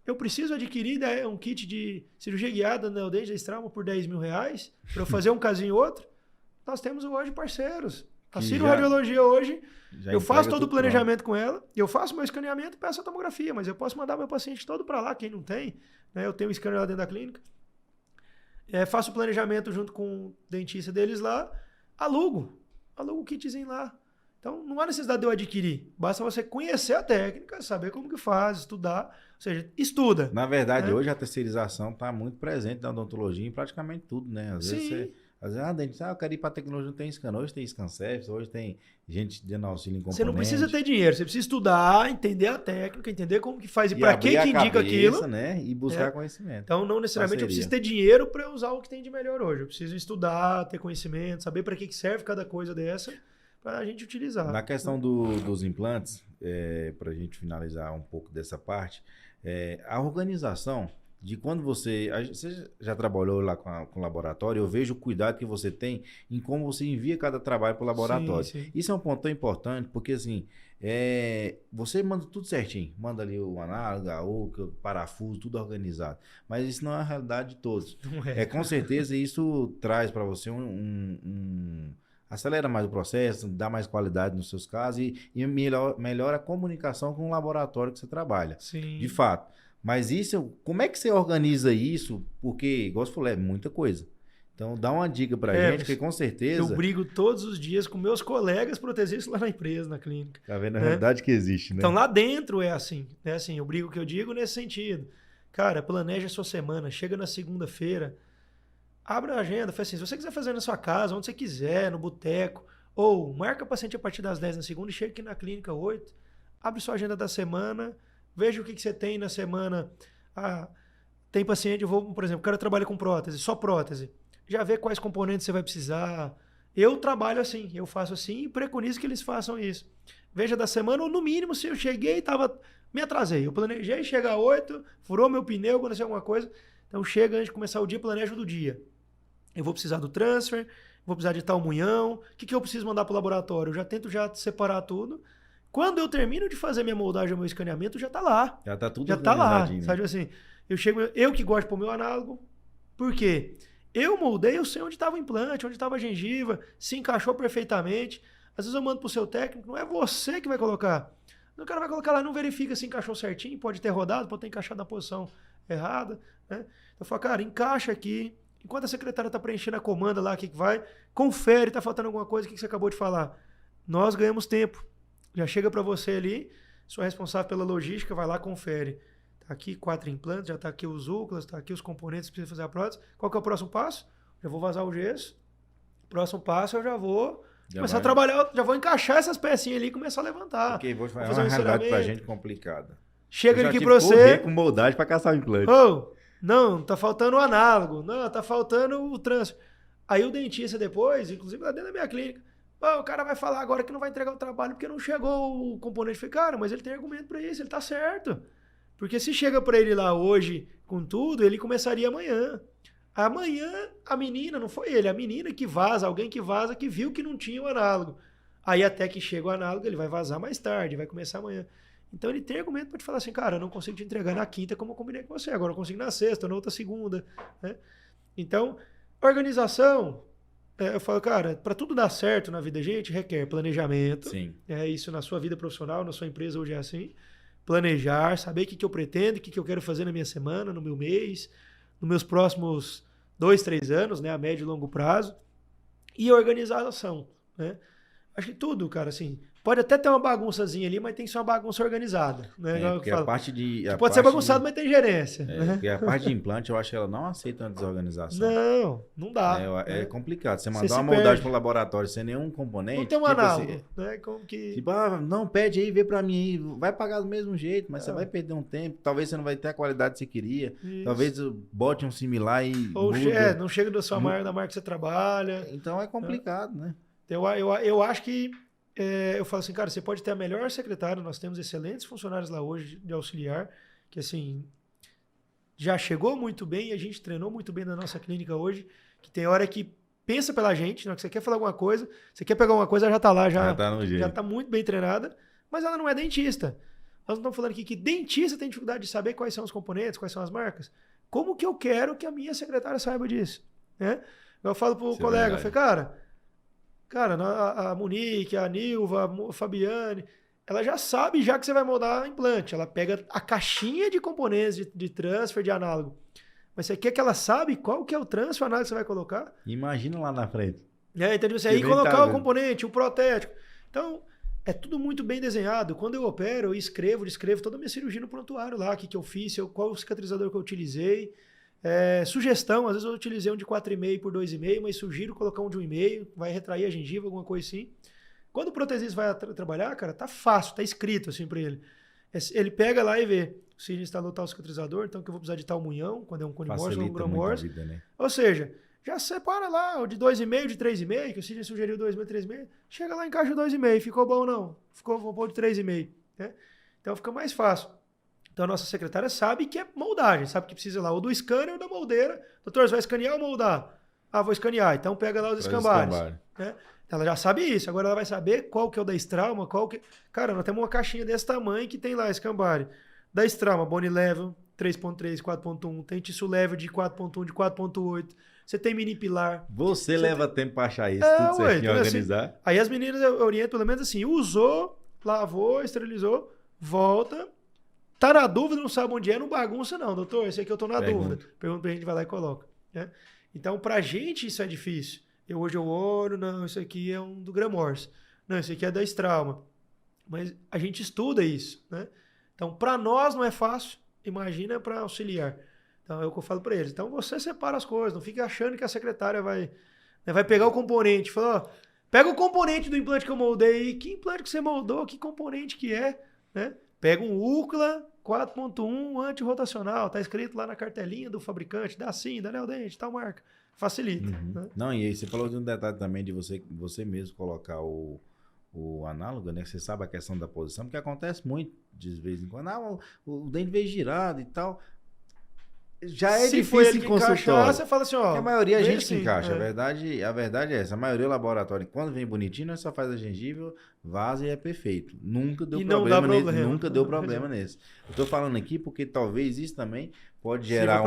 Eu preciso adquirir um kit de cirurgia guiada na Neodente da Strauma por R$10 mil para eu fazer um casinho ou outro. Nós temos hoje parceiros. A cirurradiologia hoje, eu faço todo o planejamento com ela, eu faço meu escaneamento e peço a tomografia, mas eu posso mandar meu paciente todo para lá, quem não tem, né? Eu tenho um scanner lá dentro da clínica, faço o planejamento junto com o dentista deles lá, alugo o kitzinho lá. Então, não há necessidade de eu adquirir, basta você conhecer a técnica, saber como que faz, estudar, ou seja, estuda. Na verdade, hoje a terceirização está muito presente na odontologia em praticamente tudo, né? Às vezes dentista, eu quero ir para a tecnologia, não tem scan. Hoje tem scan service, hoje tem gente dando auxílio em componente. Você não precisa ter dinheiro, você precisa estudar, entender a técnica, entender como que faz e para que indica aquilo. Né? E buscar conhecimento. Então, não necessariamente eu preciso ter dinheiro para usar o que tem de melhor hoje. Eu preciso estudar, ter conhecimento, saber para que serve cada coisa dessa, para a gente utilizar. Na questão dos implantes, para a gente finalizar um pouco dessa parte, a organização de quando você já trabalhou lá com o laboratório, eu vejo o cuidado que você tem em como você envia cada trabalho para o laboratório. Sim. Isso é um ponto tão importante, porque assim, você manda tudo certinho, manda ali o análogo, a oca, o parafuso, tudo organizado. Mas isso não é a realidade de todos. Com certeza isso traz para você acelera mais o processo, dá mais qualidade nos seus casos e melhora a comunicação com o laboratório que você trabalha. Sim. De fato. Mas como é que você organiza isso? Porque, igual você falou, é muita coisa. Então, dá uma dica pra gente, porque com certeza... Eu brigo todos os dias com meus colegas protegistas lá na empresa, na clínica. Tá vendo a realidade que existe, né? Então, lá dentro é assim. É assim, eu brigo o que eu digo nesse sentido. Cara, planeja a sua semana, chega na segunda-feira, abre a agenda, faz assim, se você quiser fazer na sua casa, onde você quiser, no boteco, ou marca o paciente a partir das 10 na segunda e chega aqui na clínica 8, abre sua agenda da semana... Veja o que você tem na semana. Tem paciente, por exemplo, o cara trabalha com prótese, só prótese. Já vê quais componentes você vai precisar. Eu trabalho assim, eu faço assim e preconizo que eles façam isso. Veja da semana, ou no mínimo, se eu cheguei e me atrasei. Eu planejei chegar às 8, furou meu pneu, aconteceu alguma coisa. Então chega antes de começar o dia, planejo do dia. Eu vou precisar do transfer, vou precisar de tal munhão. O que eu preciso mandar para o laboratório? Eu já tento separar tudo. Quando eu termino de fazer minha moldagem, meu escaneamento, já tá lá. Já tá tudo já tá lá. Né? Sabe assim, eu que gosto de pôr meu análogo. Por quê? Eu moldei, eu sei onde estava o implante, onde estava a gengiva, se encaixou perfeitamente. Às vezes eu mando pro seu técnico, não é você que vai colocar. O cara vai colocar lá, não verifica se encaixou certinho, pode ter rodado, pode ter encaixado na posição errada. Né? Eu falo, cara, encaixa aqui. Enquanto a secretária tá preenchendo a comanda lá, o que vai, confere, tá faltando alguma coisa, o que você acabou de falar. Nós ganhamos tempo. Já chega para você ali, sou responsável pela logística, vai lá, confere. Tá aqui 4 implantes, já tá aqui os úculas, tá aqui os componentes que precisa fazer a prótese. Qual que é o próximo passo? Já vou vazar o gesso. Próximo passo eu já vou começar a trabalhar, já vou encaixar essas pecinhas ali e começar a levantar. Porque vou fazer uma realidade pra gente complicada. Chega aqui pra você... com moldagem pra caçar o implante. Não, tá faltando o análogo. Não, tá faltando o transfer. Aí o dentista depois, inclusive lá dentro da minha clínica, o cara vai falar agora que não vai entregar o trabalho porque não chegou o componente. Eu falei, cara, mas ele tem argumento para isso, ele tá certo. Porque se chega para ele lá hoje com tudo, ele começaria amanhã. Amanhã, a menina, não foi ele, a menina que vaza, alguém que vaza, que viu que não tinha o análogo. Aí até que chega o análogo, ele vai vazar mais tarde, vai começar amanhã. Então ele tem argumento para te falar assim, cara, eu não consigo te entregar na quinta como eu combinei com você, agora eu consigo na sexta, na outra segunda. Né? Então, organização... eu falo, cara, para tudo dar certo na vida da gente, requer planejamento. Sim. Isso na sua vida profissional, na sua empresa hoje é assim. Planejar, saber o que eu pretendo, o que eu quero fazer na minha semana, no meu mês, nos meus próximos 2, 3 anos, né, a médio e longo prazo. E organização, né? Acho que tudo, cara, assim, Pode até ter uma bagunçazinha ali, mas tem que ser uma bagunça organizada. Né? Porque a parte de... a Pode ser parte bagunçado, mas tem gerência. de- Né? Porque a parte de implante, eu acho que ela não aceita uma desorganização. Não dá. É complicado. Você Você mandar se uma moldagem perde. pro laboratório sem nenhum componente... Não tem um tipo análogo. assim, Né? Como que... tipo, não, pede aí, vê pra mim aí. Vai pagar do mesmo jeito, mas você vai perder um tempo. Talvez você não vai ter a qualidade que você queria. Isso. Talvez bote um similar e Ou muda. não chega da sua marca, da marca que você trabalha. Então é complicado, né? Eu acho que eu falo assim, cara, você pode ter a melhor secretária, nós temos excelentes funcionários lá hoje de auxiliar, que assim, já chegou muito bem e a gente treinou muito bem na nossa clínica hoje, que tem hora que pensa pela gente, na hora que você quer falar alguma coisa, você quer pegar alguma coisa, ela já tá lá, Já tá no jeito. já tá muito bem treinada, mas ela não é dentista. Nós não estamos falando aqui que dentista tem dificuldade de saber quais são os componentes, quais são as marcas. Como que eu quero que a minha secretária saiba disso? Né? Eu falo pro colega, eu falei, cara, a Monique, a Nilva, a Fabiane, ela já sabe já que você vai moldar implante. Ela pega a caixinha de componentes de transfer, de análogo. Mas você quer que ela sabe qual que é o transfer análogo que você vai colocar? Imagina lá na frente. Então, você aí colocar o componente, o protético. Então, é tudo muito bem desenhado. Quando eu opero, eu descrevo toda a minha cirurgia no prontuário lá, o que eu fiz, qual o cicatrizador que eu utilizei. Sugestão, às vezes eu utilizei um de 4,5 por 2,5, mas sugiro colocar um de 1,5, vai retrair a gengiva, alguma coisa assim. Quando o protesista vai trabalhar, cara, tá fácil, tá escrito assim pra ele. Ele pega lá e vê, se ele instalou tal cicatrizador, então que eu vou precisar de tal munhão, quando é um cone morse ou um grão morse. Né? Ou seja, já separa lá o de 2,5, de 3,5, que o Sidney sugeriu 2,5, 3,5, chega lá, encaixa o 2,5, ficou bom ou não? Vou pôr de 3,5. Né? Então fica mais fácil. Então a nossa secretária sabe que é moldagem, sabe que precisa lá ou do scanner ou da moldeira. Doutor, você vai escanear ou moldar? Vou escanear. Então pega lá os escambares. Né? Ela já sabe isso. Agora ela vai saber qual que é o da Strauma, qual que... Cara, nós temos uma caixinha desse tamanho que tem lá escambare. Da Strauma, Bone Level, 3.3, 4.1. Tem Tissue Level de 4.1, de 4.8. Você tem mini pilar. Você leva tempo pra achar isso, tudo certinho, organizar. Assim, aí as meninas eu oriento pelo menos assim, usou, lavou, esterilizou, volta... Tá na dúvida, não sabe onde é, não bagunça não, doutor, esse aqui eu tô na dúvida. Pergunta pra gente, vai lá e coloca. Né? Então, pra gente isso é difícil. Hoje eu olho, não, isso aqui é um do Graham-Morse. Não, isso aqui é da Strauma. Mas a gente estuda isso. Né? Então, pra nós não é fácil, imagina pra auxiliar. Então, é o que eu falo pra eles. Então, você separa as coisas, não fique achando que a secretária vai pegar o componente. Fala, pega o componente do implante que eu moldei. Que implante que você moldou? Que componente que é? Né? Pega um UCLA 4.1 antirrotacional, tá escrito lá na cartelinha do fabricante, dá sim, da Neodente, tal marca. Facilita. Né? Não, e aí você falou de um detalhe também de você mesmo colocar o análogo, né? Você sabe a questão da posição, porque acontece muito de vez em quando. O dente veio girado e tal. Já é Se difícil for ele em que consultório. encaixar, você fala assim, ó. A maioria a gente que assim, encaixa. A verdade é essa. A maioria do laboratório, quando vem bonitinho, nós só faz a gengiva, vaza e é perfeito. Nunca deu Nunca deu problema nesse. Eu tô falando aqui porque talvez isso também pode gerar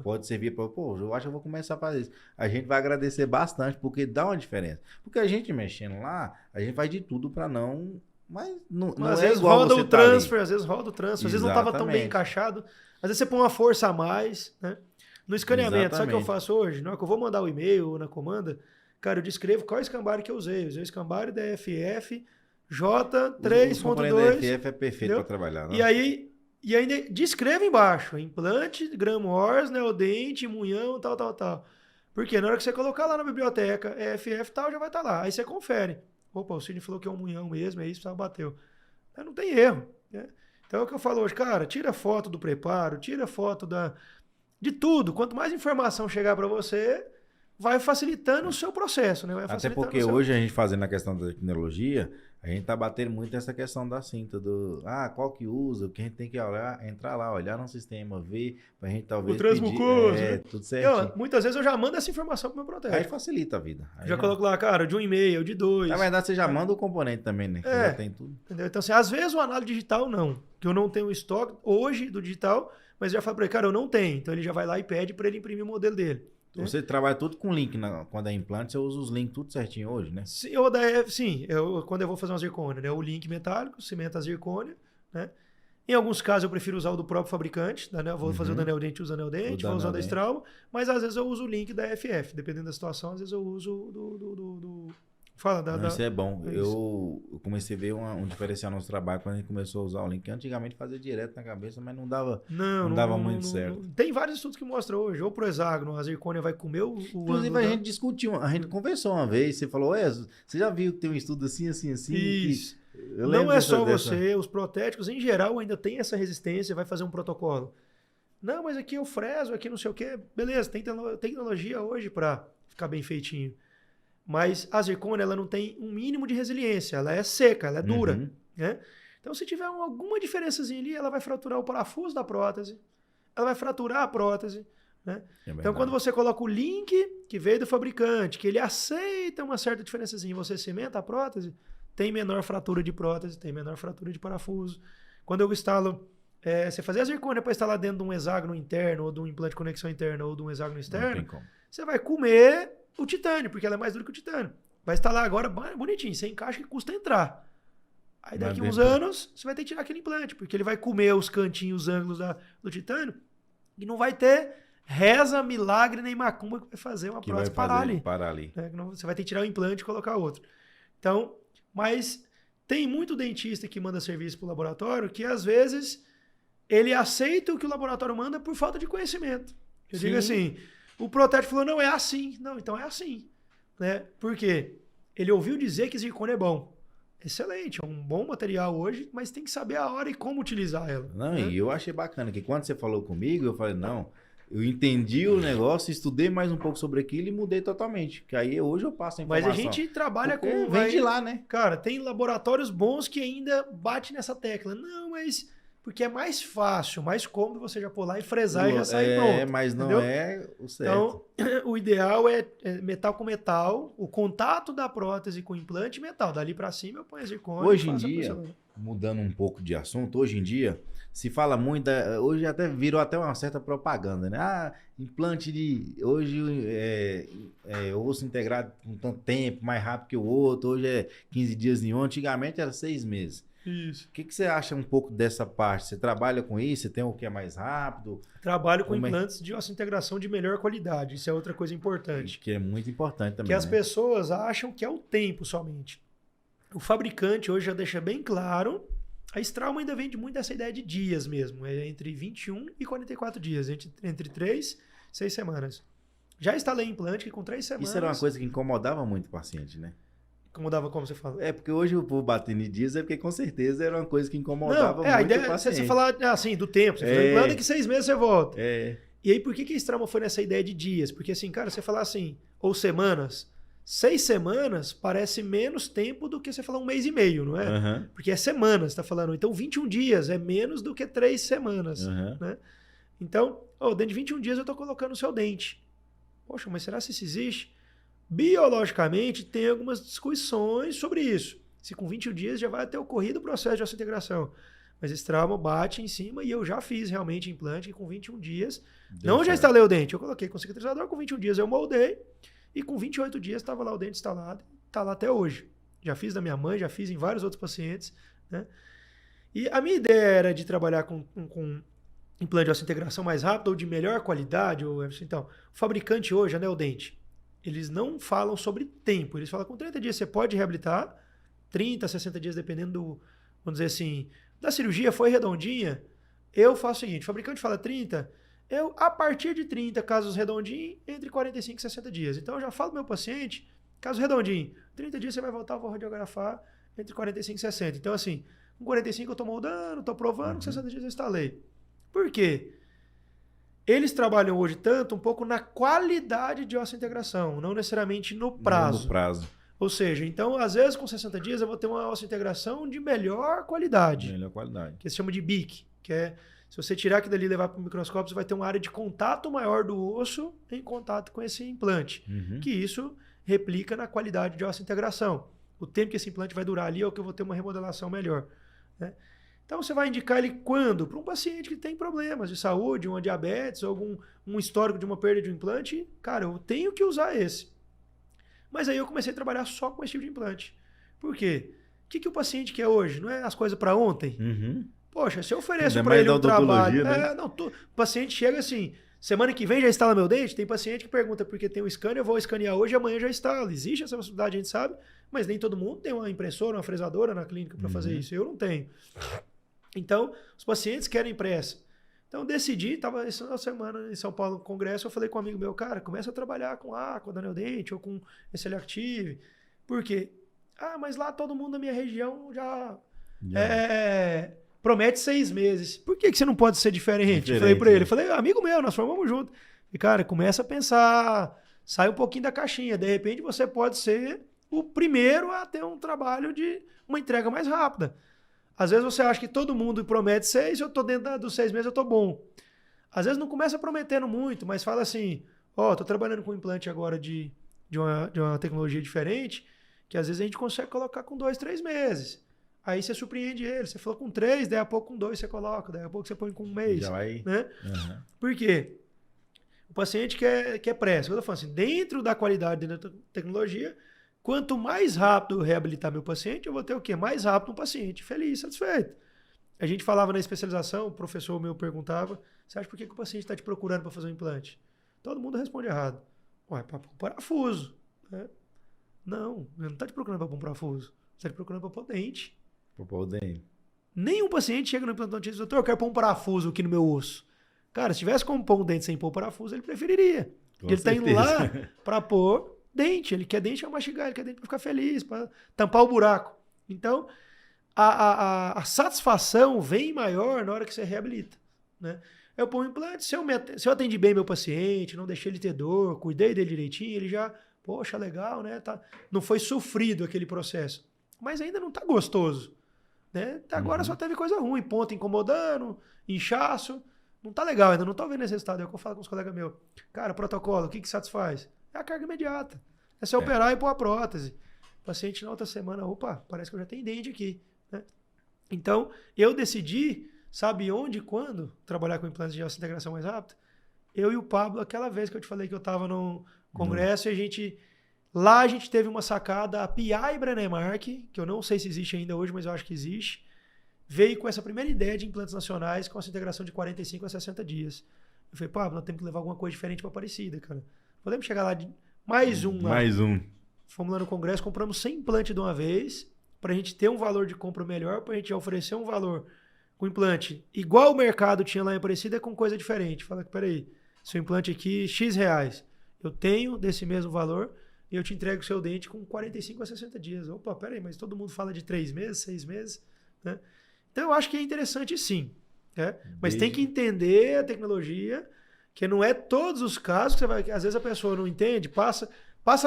pode servir para, eu acho que eu vou começar a fazer isso. A gente vai agradecer bastante porque dá uma diferença. Porque a gente mexendo lá, a gente faz de tudo para não, mas não às é vezes igual roda você o tá transfer, ali. às vezes roda o transfer, às vezes não estava tão bem encaixado. Às vezes você põe uma força a mais, né? No escaneamento, sabe o que eu faço hoje? Na hora que eu vou mandar o e-mail ou na comanda, cara, eu descrevo qual escambare que eu usei. Eu usei o escambare da FF J3.2. O da FF é perfeito para trabalhar. Não? E ainda descreve embaixo, implante, Graham-Morse, Neodente, munhão, tal. Por quê? Na hora que você colocar lá na biblioteca, FF tal, já vai estar lá. Aí você confere. Opa, o Sidney falou que é um munhão mesmo, é isso, bateu. Aí não tem erro, né? Então é o que eu falo hoje, cara, tira foto do preparo, tira foto de tudo. Quanto mais informação chegar para você, vai facilitando o seu processo, né? Até porque hoje a gente fazendo a questão da tecnologia, a gente tá batendo muito essa questão da cinta, qual que usa, o que a gente tem que olhar, entrar lá, olhar no sistema, ver, pra gente talvez o transmucoso, tudo certinho. Muitas vezes eu já mando essa informação pro meu protético. Aí facilita a vida. Aí já coloco lá, cara, de 1,5, de 2. Na verdade, você já manda o componente também, né? Que já tem tudo. Entendeu? Então, assim, às vezes o análise digital não, que eu não tenho estoque hoje do digital, mas já falo pra ele, cara, eu não tenho. Então ele já vai lá e pede pra ele imprimir o modelo dele. Você trabalha tudo com link, quando é implante, você usa os links tudo certinho hoje, né? Sim, quando eu vou fazer uma zircônia, né? O link metálico, cimento a zircônia, né? Em alguns casos eu prefiro usar o do próprio fabricante, né? Vou fazer o da Neodente, uso o Neodente, vou usar o da Strauma, mas às vezes eu uso o link da FF, dependendo da situação, às vezes eu uso do Fala, Não, isso é bom. É Eu comecei a ver um diferencial no nosso trabalho quando a gente começou a usar o link, que antigamente fazia direto na cabeça, mas não dava muito certo. Tem vários estudos que mostram hoje, ou pro hexágono, a zircônia vai comer o Inclusive, a gente discutiu, a gente conversou uma vez, você falou, você já viu que tem um estudo assim, assim, assim? Isso. Eu Não lembro é só dessa- você, os protéticos em geral ainda tem essa resistência, vai fazer um protocolo. Não, mas aqui eu freso, aqui não sei o quê. Beleza, tem tecnologia hoje para ficar bem feitinho. Mas a zircônia, ela não tem um mínimo de resiliência, ela é seca, ela é dura, Uhum. né? Então, se tiver alguma diferençazinha ali, ela vai fraturar o parafuso da prótese, ela vai fraturar a prótese, né? É Então, verdade. quando você coloca o link que veio do fabricante, que ele aceita uma certa diferençazinha, você cimenta a prótese, tem menor fratura de prótese, tem menor fratura de parafuso. Quando eu instalo, você fazer a zircônia para instalar dentro de um hexágono interno, ou de um implante de conexão interna, ou de um hexágono Não externo, tem como. você vai comer o titânio, porque ela é mais dura que o titânio. Vai instalar agora bonitinho, sem encaixa que custa entrar. Aí daqui Mas uns dentro- anos, você vai ter que tirar aquele implante, porque ele vai comer os cantinhos, os ângulos do titânio, e não vai ter reza, milagre, nem macumba que vai fazer uma Que vai prótese parar ali. parar ali. Né? Você vai ter que tirar o implante e colocar outro. Então, mas tem muito dentista que manda serviço para o laboratório que às vezes ele aceita o que o laboratório manda por falta de conhecimento. Eu digo assim, o protético falou, não, é assim. Não, então é assim. Né? Por quê? Ele ouviu dizer que zircônia é bom. Excelente, é um bom material hoje, mas tem que saber a hora e como utilizar ela. Não, né? e eu achei bacana que quando você falou comigo, eu falei, não, eu entendi o negócio, estudei mais um pouco sobre aquilo e mudei totalmente. Que aí hoje eu passo a Mas informação. a gente trabalha Porque com... vem de lá, né? Cara, tem laboratórios bons que ainda bate nessa tecla. Não, mas... Porque é mais fácil, mais cômodo você já pôr lá e fresar e já sair pronto. Mas não entendeu? é o certo. Então, o ideal é metal com metal, o contato da prótese com o implante metal. Dali pra cima eu ponho a zircônia. Hoje em faço a dia, porcelana. mudando um pouco de assunto, hoje em dia se fala muito, hoje até virou até uma certa propaganda, né? Ah, implante de, hoje osso integrado com tanto tempo, mais rápido que o outro, hoje é 15 dias em um, antigamente era 6 meses. Isso. O que você acha um pouco dessa parte? Você trabalha com isso? Você tem o que é mais rápido? Trabalho com Como é? implantes de osso integração de melhor qualidade. Isso é outra coisa importante. Que é muito importante também, Que as né? pessoas acham que é o tempo somente. O fabricante hoje já deixa bem claro. A Straumann ainda vende muito essa ideia de dias mesmo. É entre 21 e 44 dias. Entre 3 e 6 semanas. Já instalei implante que com 3 semanas... Isso era uma coisa que incomodava muito o paciente, né? Incomodava como você fala? É porque hoje o povo batendo em dias é porque com certeza era uma coisa que incomodava Não, a muito ideia o é paciente. você falar assim, do tempo. Você fala, implanta que 6 meses você volta. É. E aí, por que a Straumann foi nessa ideia de dias? Porque assim, cara, você falar assim, ou semanas, 6 semanas parece menos tempo do que você falar 1 mês e meio, não é? Aham, Porque é semanas, você tá falando. Então, 21 dias é menos do que 3 semanas. aham. Né? Então, dentro de 21 dias eu tô colocando o seu dente. Poxa, mas será que isso existe? Biologicamente, tem algumas discussões sobre isso. Se com 21 dias já vai ter ocorrido o processo de osseointegração. Mas esse trauma bate em cima e eu já fiz realmente implante e com 21 dias. Deu Não já certo. instalei o dente, eu coloquei com o cicatrizador, com 21 dias eu moldei e com 28 dias estava lá o dente instalado, está lá até hoje. Já fiz da minha mãe, já fiz em vários outros pacientes. Né? E a minha ideia era de trabalhar com implante de osseointegração mais rápido ou de melhor qualidade. Então, o fabricante hoje, a Neodente, eles não falam sobre tempo. Eles falam com 30 dias você pode reabilitar, 30, 60 dias, dependendo do, vamos dizer assim, da cirurgia, foi redondinha. Eu faço o seguinte, o fabricante fala 30, eu, a partir de 30, casos redondinhos, entre 45 e 60 dias. Então, eu já falo pro meu paciente, caso redondinho, 30 dias você vai voltar, eu vou radiografar entre 45 e 60. Então, assim, com 45 eu tô moldando, tô provando, com 60 dias eu instalei. Por quê? Eles trabalham hoje tanto um pouco na qualidade de osseointegração, não necessariamente no prazo. No prazo. Ou seja, então, às vezes, com 60 dias eu vou ter uma osseointegração de melhor qualidade, Melhor qualidade. que se chama de BIC, que é, se você tirar aquilo dali e levar para o microscópio, você vai ter uma área de contato maior do osso em contato com esse implante, Uhum. que isso replica na qualidade de osseointegração. O tempo que esse implante vai durar ali é o que eu vou ter uma remodelação melhor. Né? Então, você vai indicar ele quando? Para um paciente que tem problemas de saúde, uma diabetes, ou um histórico de uma perda de um implante. Cara, eu tenho que usar esse. Mas aí eu comecei a trabalhar só com esse tipo de implante. Por quê? O que o paciente quer hoje? Não é as coisas para ontem? Uhum. Poxa, se eu ofereço Ainda para mais ele da um trabalho... odontologia, né? o paciente chega assim, semana que vem já instala meu dente? Tem paciente que pergunta porque tem um scanner, eu vou escanear hoje e amanhã já instala. Existe essa possibilidade, a gente sabe, mas nem todo mundo tem uma impressora, uma fresadora na clínica para fazer isso. Eu não tenho. Então, os pacientes querem pressa. Então, eu decidi, estava essa semana em São Paulo no congresso, eu falei com um amigo meu, cara, começa a trabalhar com Aqua, da Neodente, ou com SL Active. Por quê? Ah, mas lá todo mundo da minha região já promete 6 meses. Por que você não pode ser diferente? Falei pra ele, falei, amigo meu, nós formamos junto. E, cara, começa a pensar, sai um pouquinho da caixinha. De repente, você pode ser o primeiro a ter um trabalho de uma entrega mais rápida. Às vezes você acha que todo mundo promete 6, eu tô dentro dos 6 meses, eu tô bom. Às vezes não começa prometendo muito, mas fala assim, tô trabalhando com um implante agora de uma tecnologia diferente, que às vezes a gente consegue colocar com 2, 3 meses. Aí você surpreende ele, você falou com 3, daí a pouco com 2 você coloca, daí a pouco você põe com 1 mês. Já vai... Né? Por quê? O paciente quer pressa. Eu tô falando assim, dentro da qualidade da tecnologia, quanto mais rápido eu reabilitar meu paciente, eu vou ter o quê? Mais rápido um paciente feliz, satisfeito. A gente falava na especialização, o professor meu perguntava, você acha por que o paciente está te procurando para fazer um implante? Todo mundo responde errado. Ué, para pôr parafuso. Né? Não, ele não está te procurando para pôr um parafuso. Você está te procurando para pôr dente. Para pôr dente. Nenhum paciente chega no implantodontista e diz, doutor, eu quero pôr um parafuso aqui no meu osso. Cara, se tivesse como pôr um dente sem pôr parafuso, ele preferiria. Ele está indo lá para pôr dente. Ele quer dente para mastigar, ele quer dente para ficar feliz, para tampar o buraco. Então, a satisfação vem maior na hora que você reabilita. Né? Eu ponho um implante, se eu atendi bem meu paciente, não deixei ele ter dor, cuidei dele direitinho, ele já, poxa, legal, né? Não foi sofrido aquele processo. Mas ainda não está gostoso. Né? Agora só teve coisa ruim, ponto incomodando, inchaço. Não tá legal ainda, não tô vendo esse resultado. É o que eu falo com os colegas meus. Cara, protocolo, o que satisfaz? É a carga imediata. É você operar e pôr a prótese. O paciente na outra semana, opa, parece que eu já tenho dente aqui. Né? Então, eu decidi, sabe onde e quando, trabalhar com implantes de integração mais rápida? Eu e o Pablo, aquela vez que eu te falei que eu tava no congresso, e lá a gente teve uma sacada, a PI Brenemark, que eu não sei se existe ainda hoje, mas eu acho que existe, veio com essa primeira ideia de implantes nacionais com essa integração de 45 a 60 dias. Eu falei, Pablo, nós temos que levar alguma coisa diferente para Aparecida, cara. Podemos chegar lá de mais um. Mais um. Fomos lá no congresso, compramos 100 implantes de uma vez, para a gente ter um valor de compra melhor, para a gente oferecer um valor com implante igual o mercado tinha lá em Aparecida, com coisa diferente. Fala que, peraí, seu implante aqui, X reais. Eu tenho desse mesmo valor e eu te entrego o seu dente com 45 a 60 dias. Opa, peraí, mas todo mundo fala de 3 meses, 6 meses, né? Então, eu acho que é interessante sim. Né? Mas tem que entender a tecnologia, que não é todos os casos que você vai... Às vezes a pessoa não entende, passa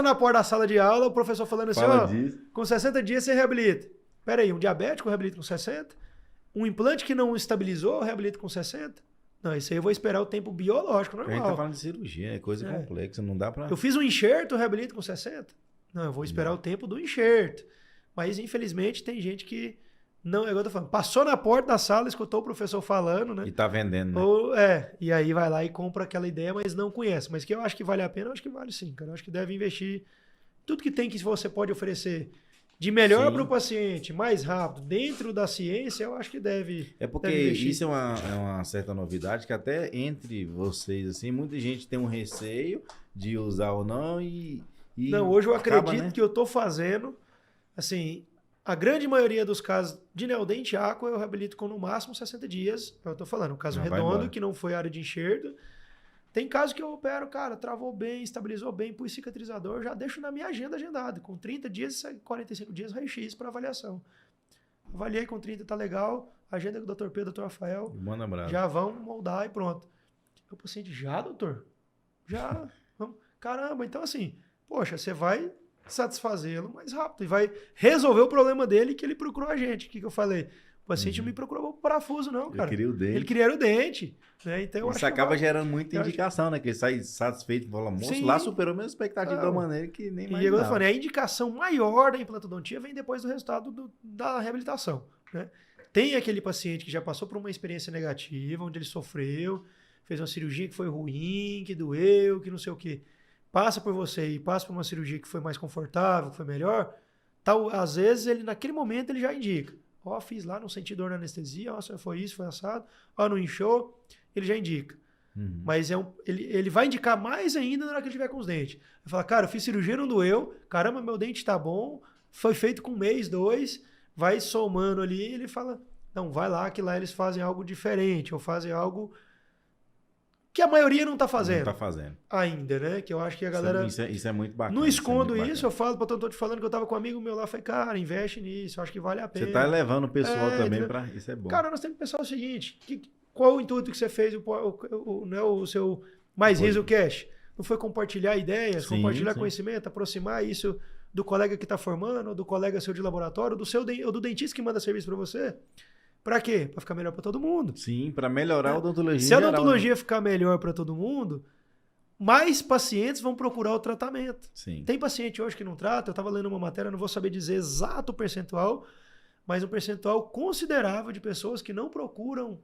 na porta da sala de aula, o professor falando assim, com 60 dias você reabilita. Espera aí, um diabético reabilita com 60? Um implante que não estabilizou reabilita com 60? Não, isso aí eu vou esperar o tempo biológico normal. A gente tá falando de cirurgia, é coisa complexa, não dá pra... Eu fiz um enxerto, reabilito com 60? Não, eu vou esperar o tempo do enxerto. Mas, infelizmente, tem gente que... Não, é igual eu tô falando. Passou na porta da sala, escutou o professor falando, né? E tá vendendo, né? E aí vai lá e compra aquela ideia, mas não conhece. Mas que eu acho que vale a pena, eu acho que vale sim, cara. Eu acho que deve investir tudo que tem que você pode oferecer de melhor para o paciente, mais rápido, dentro da ciência, eu acho que deve. É porque isso é uma certa novidade, que até entre vocês, assim, muita gente tem um receio de usar ou não não, hoje eu acredito que eu tô fazendo, assim... A grande maioria dos casos de neodente Aqua eu reabilito com no máximo 60 dias. Eu tô falando, um caso redondo, que não foi área de enxerto. Tem casos que eu opero, cara, travou bem, estabilizou bem, pus cicatrizador, já deixo na minha agenda agendado. Com 30 dias, 45 dias, raio-x para avaliação. Avaliei com 30, tá legal. Agenda com o Dr. Pedro, Dr. Rafael. Manda abraço. Já vão moldar e pronto. O paciente, já, doutor? Já? Vamos. Caramba, então assim, poxa, você vai... satisfazê-lo mais rápido e vai resolver o problema dele que ele procurou a gente. O que eu falei? O paciente não me procurou por parafuso, não, cara. Ele queria o dente. Ele queria o dente. Né? Então, isso acaba gerando muita indicação, né? Que ele sai satisfeito e fala, moço, lá superou a minha expectativa de uma maneira que nem mais. E eu falei, a indicação maior da implantodontia vem depois do resultado da reabilitação. Né? Tem aquele paciente que já passou por uma experiência negativa, onde ele sofreu, fez uma cirurgia que foi ruim, que doeu, que não sei o quê. Passa por você e passa por uma cirurgia que foi mais confortável, que foi melhor, às vezes, ele naquele momento, ele já indica. Fiz lá, não senti dor na anestesia, foi isso, foi assado, não inchou, ele já indica. Mas ele vai indicar mais ainda na hora que ele estiver com os dentes. Vai falar, cara, eu fiz cirurgia, não doeu. Caramba, meu dente tá bom. Foi feito com 1 mês, 2. Vai somando ali. Ele fala, não, vai lá que lá eles fazem algo diferente. Ou fazem algo que a maioria não tá fazendo. Não tá fazendo. Ainda, né? Que eu acho que a galera... Isso é muito bacana. Não escondo isso, isso, eu falo, tô te falando que eu tava com um amigo meu lá, falei, cara, investe nisso, eu acho que vale a pena. Você tá levando o pessoal também entendeu? para isso é bom. Cara, nós temos que pensar o seguinte, qual o intuito que você fez, o seu Mais Riso Cash? Não foi compartilhar ideias, compartilhar conhecimento, aproximar isso do colega que tá formando, do colega seu de laboratório, ou do dentista que manda serviço para você? Pra quê? Pra ficar melhor pra todo mundo. Sim, pra melhorar a odontologia. Se a odontologia ficar melhor pra todo mundo, mais pacientes vão procurar o tratamento. Sim. Tem paciente hoje que não trata, eu estava lendo uma matéria, não vou saber dizer exato o percentual, mas um percentual considerável de pessoas que não procuram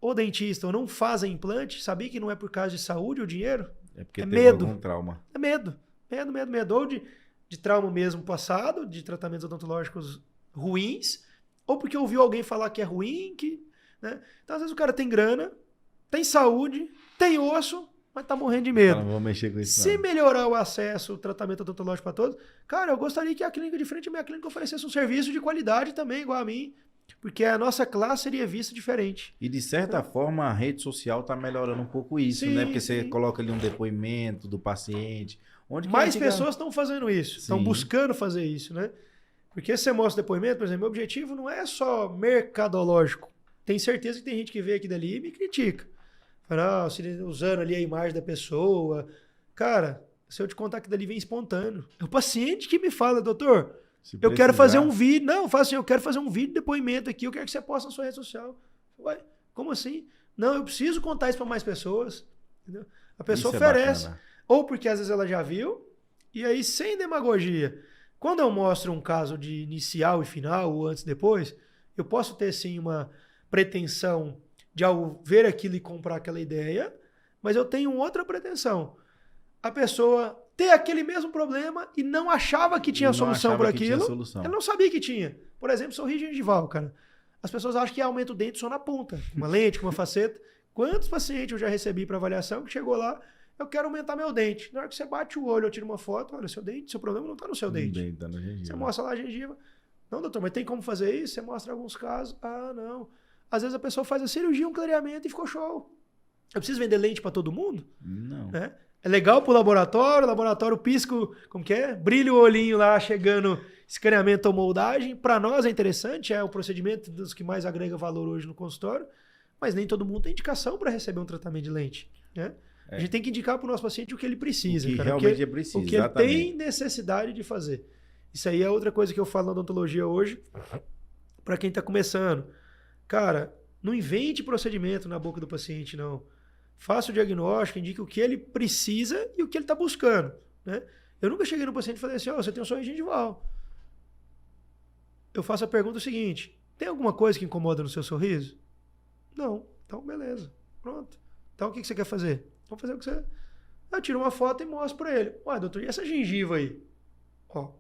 o dentista ou não fazem implante, sabia que não é por causa de saúde ou dinheiro? É porque é teve medo. algum trauma. É medo. Medo. Ou de trauma mesmo passado, de tratamentos odontológicos ruins, ou porque ouviu alguém falar que é ruim, né? Então, às vezes o cara tem grana, tem saúde, tem osso, mas tá morrendo de medo. Não vou mexer com isso. Se melhorar o acesso, o tratamento odontológico para todos, cara, eu gostaria que a clínica de frente à minha clínica oferecesse um serviço de qualidade também, igual a mim, porque a nossa classe seria vista diferente. E de certa forma a rede social tá melhorando um pouco isso, né? Porque você coloca ali um depoimento do paciente. Onde mais pessoas estão fazendo isso, estão buscando fazer isso, né? Porque se você mostra o depoimento, por exemplo, meu objetivo não é só mercadológico. Tenho certeza que tem gente que vê aqui dali e me critica. Fala, usando ali a imagem da pessoa. Cara, se eu te contar que dali vem espontâneo. É o paciente que me fala, doutor, eu quero fazer um vídeo. Não, eu falo assim, eu quero fazer um vídeo de depoimento aqui, eu quero que você poste na sua rede social. Ué, como assim? Não, eu preciso contar isso para mais pessoas. Entendeu? A pessoa oferece. Ou porque às vezes ela já viu, e aí sem demagogia. Quando eu mostro um caso de inicial e final, ou antes e depois, eu posso ter sim uma pretensão de ao ver aquilo e comprar aquela ideia, mas eu tenho outra pretensão. A pessoa ter aquele mesmo problema e não achava que tinha solução para aquilo. Ela não sabia que tinha. Por exemplo, sorriso gengival, cara. As pessoas acham que aumenta o dente só na ponta. Uma lente, com uma faceta. Quantos pacientes eu já recebi para avaliação que chegou lá, eu quero aumentar meu dente. Na hora que você bate o olho, eu tiro uma foto, olha, seu dente, seu problema não está no seu dente. Tá na gengiva. Você mostra lá a gengiva. Não, doutor, mas tem como fazer isso? Você mostra alguns casos. Ah, não. Às vezes a pessoa faz a cirurgia, um clareamento e ficou show. Eu preciso vender lente para todo mundo? Não. É legal pro laboratório pisco, como que é? Brilha o olhinho lá, chegando escaneamento ou moldagem. Para nós é interessante, é o procedimento dos que mais agrega valor hoje no consultório, mas nem todo mundo tem indicação para receber um tratamento de lente, né? A gente tem que indicar para o nosso paciente o que ele precisa. O que realmente é preciso, o que ele tem necessidade de fazer. Isso aí é outra coisa que eu falo na odontologia hoje, para quem está começando. Cara, não invente procedimento na boca do paciente, não. Faça o diagnóstico, indique o que ele precisa e o que ele está buscando, né? Eu nunca cheguei no paciente e falei assim, você tem um sorriso gengival. Eu faço a pergunta seguinte, tem alguma coisa que incomoda no seu sorriso? Não. Então, beleza. Pronto. Então, o que você quer fazer? Vamos fazer o que você... Eu tiro uma foto e mostro para ele. Ué, doutor, e essa gengiva aí? Ó,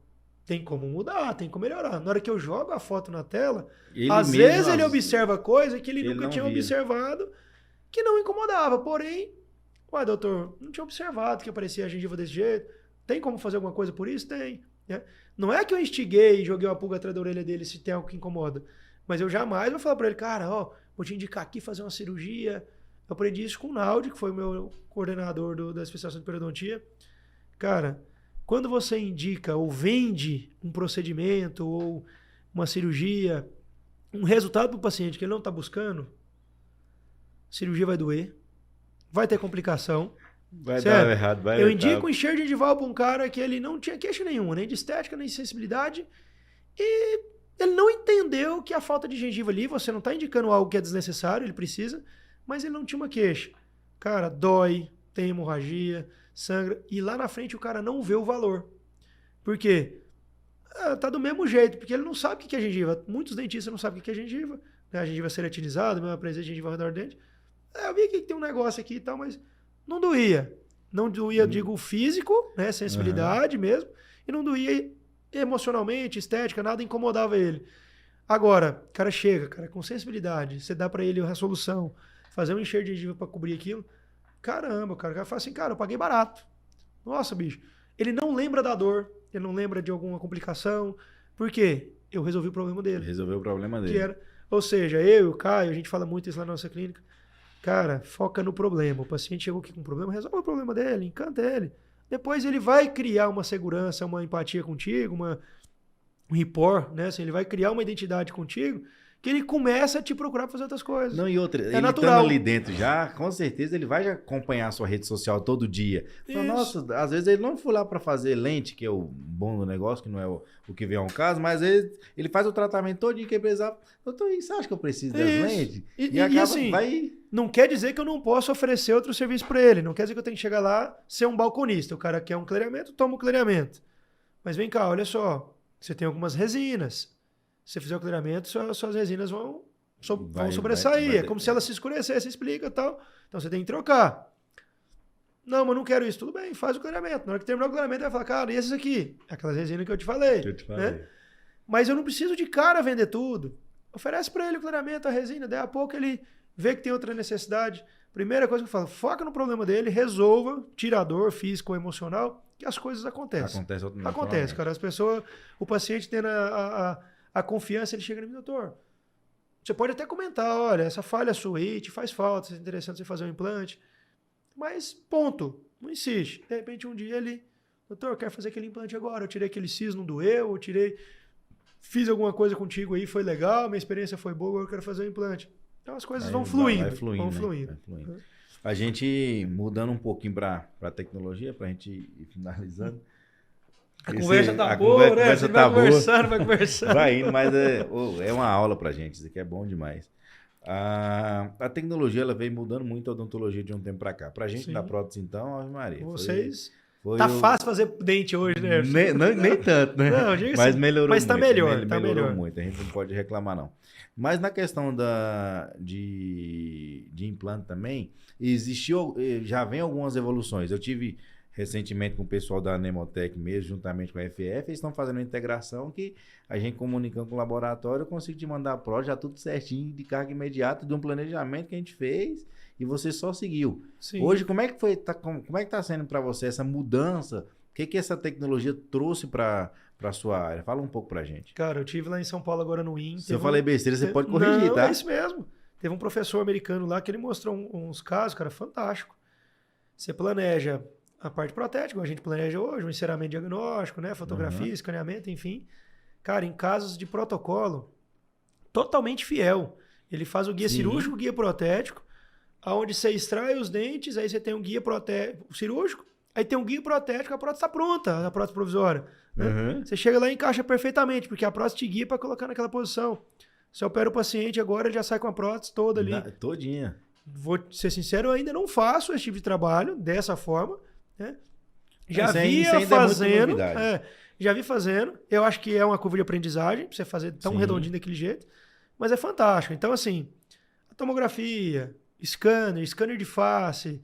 tem como mudar, tem como melhorar. Na hora que eu jogo a foto na tela, às vezes ele observa coisa que ele nunca tinha observado, que não incomodava. Porém, ué, doutor, não tinha observado que aparecia a gengiva desse jeito. Tem como fazer alguma coisa por isso? Tem. Né? Não é que eu instiguei e joguei uma pulga atrás da orelha dele se tem algo que incomoda. Mas eu jamais vou falar para ele, cara, ó, vou te indicar aqui fazer uma cirurgia. Eu aprendi isso com o Naldi, que foi o meu coordenador da especialização de periodontia. Cara, quando você indica ou vende um procedimento ou uma cirurgia, um resultado para o paciente que ele não está buscando, a cirurgia vai doer, vai ter complicação. Vai dar errado, vai Eu indico um enxerto gengival para um cara que ele não tinha queixa nenhuma, nem de estética, nem de sensibilidade, e ele não entendeu que a falta de gengiva ali, você não está indicando algo que é desnecessário, ele precisa, mas ele não tinha uma queixa. Cara, dói, tem hemorragia, sangra, e lá na frente o cara não vê o valor. Por quê? Tá do mesmo jeito, porque ele não sabe o que é gengiva. Muitos dentistas não sabem o que é gengiva, né? A gengiva ceratinizada, mesmo a presença de gengiva ao redor do dente. Eu vi que tem um negócio aqui e tal, mas não doía. Não doía, digo, físico, né? Sensibilidade mesmo, e não doía emocionalmente, estética, nada incomodava ele. Agora, o cara chega, cara, com sensibilidade, você dá para ele a solução, fazer um enxerto de gengiva para cobrir aquilo, Caramba, o cara fala assim, cara, eu paguei barato. Nossa, bicho. Ele não lembra da dor, ele não lembra de alguma complicação. Por quê? Eu resolvi o problema dele. Resolveu o problema dele. Que era, ou seja, eu e o Caio, a gente fala muito isso lá na nossa clínica. Cara, foca no problema. O paciente chegou aqui com um problema, resolve o problema dele, encanta ele. Depois ele vai criar uma segurança, uma empatia contigo, um rapport, né? Assim, ele vai criar uma identidade contigo que ele começa a te procurar pra fazer outras coisas. Não, e outra, ele natural. estando ali dentro já, com certeza ele vai já acompanhar a sua rede social todo dia. Fala, nossa, às vezes ele não foi lá para fazer lente, que é o bom do negócio, que não é o que vem ao caso, mas ele faz o tratamento todo dia que ele precisar. Doutor, você acha que eu preciso das lentes? E acaba, assim, vai... não quer dizer que eu não posso oferecer outro serviço para ele. Não quer dizer que eu tenho que chegar lá, ser um balconista. O cara quer um clareamento, toma o clareamento. Mas vem cá, olha só. Você tem algumas resinas. Se você fizer o clareamento, suas resinas vão sobressair. É como se ela se escurecesse, explica e tal. Então você tem que trocar. Não, mas não quero isso. Tudo bem, faz o clareamento. Na hora que terminar o clareamento, vai falar, cara, e esses aqui? Aquelas resinas que eu te falei. Né? Mas eu não preciso de cara vender tudo. Oferece para ele o clareamento, a resina. Daí a pouco ele vê que tem outra necessidade. Primeira coisa que eu falo, foca no problema dele, resolva, tira a dor física ou emocional, que as coisas acontecem. Acontece, cara. As pessoas, o paciente tendo a confiança, ele chega no doutor. Você pode até comentar, olha, essa falha sua aí te faz falta, é interessante você fazer um implante. Mas, ponto. Não insiste. De repente, um dia ele, doutor, eu quero fazer aquele implante agora. Eu tirei aquele siso, não doeu, fiz alguma coisa contigo aí, foi legal, minha experiência foi boa, agora eu quero fazer um implante. Então as coisas vão fluindo. Vai fluindo. A gente, mudando um pouquinho para a tecnologia, para a gente ir finalizando. A conversa tá boa, né? Você vai conversando. Vai indo, mas é uma aula pra gente, isso aqui é bom demais. A tecnologia, ela veio mudando muito a odontologia de um tempo pra cá. Pra gente da prótese, então, Ave Maria. Vocês... Tá fácil fazer dente hoje, né? Nem tanto, né? Não, diga mas assim, melhorou mas tá muito. Melhor, melhorou muito, a gente não pode reclamar, não. Mas na questão de implante também, já vem algumas evoluções. Eu tive recentemente com o pessoal da Nemotec mesmo, juntamente com a FF, eles estão fazendo uma integração que a gente comunicando com o laboratório, eu consigo te mandar a prova já tudo certinho, de carga imediata, de um planejamento que a gente fez e você só seguiu. Sim. Hoje, como é que tá sendo para você essa mudança? O que essa tecnologia trouxe para a sua área? Fala um pouco pra gente. Cara, eu tive lá em São Paulo agora no IN. Se eu falei besteira, você pode corrigir, tá? É isso mesmo. Teve um professor americano lá que ele mostrou uns casos, cara, fantástico. Você planeja a parte protética, a gente planeja hoje, um enceramento diagnóstico, né? Fotografia, escaneamento, enfim. Cara, em casos de protocolo, totalmente fiel. Ele faz o guia cirúrgico, o guia protético, onde você extrai os dentes, aí você tem um guia cirúrgico, aí tem um guia protético, a prótese está pronta, a prótese provisória. Né? Você chega lá e encaixa perfeitamente, porque a prótese te guia para colocar naquela posição. Você opera o paciente agora, ele já sai com a prótese toda ali. Todinha. Vou ser sincero, eu ainda não faço esse tipo de trabalho dessa forma. Né? Já via fazendo. Já vi fazendo. Eu acho que é uma curva de aprendizagem, pra você fazer tão redondinho daquele jeito. Mas é fantástico. Então, assim, a tomografia, scanner de face,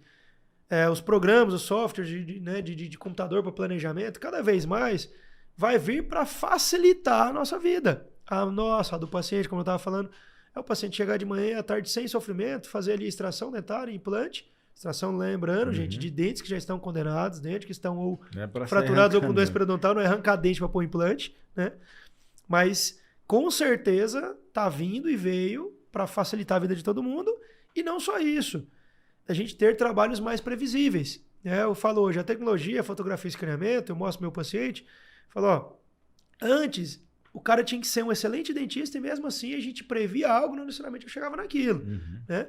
os programas, os softwares de computador para planejamento, cada vez mais vai vir para facilitar a nossa vida. A do paciente, como eu estava falando, é o paciente chegar de manhã à tarde sem sofrimento, fazer ali extração dentária, implante. Extração, lembrando, gente, de dentes que já estão condenados, dentes que estão ou fraturados ou com doença periodontal, não é arrancar dente para pôr implante, né? Mas, com certeza, tá vindo e veio para facilitar a vida de todo mundo. E não só isso, a gente ter trabalhos mais previsíveis. Né? Eu falo hoje, a tecnologia, a fotografia e escaneamento, eu mostro pro meu paciente, falo, ó, antes o cara tinha que ser um excelente dentista e mesmo assim a gente previa algo, não necessariamente eu chegava naquilo. Né?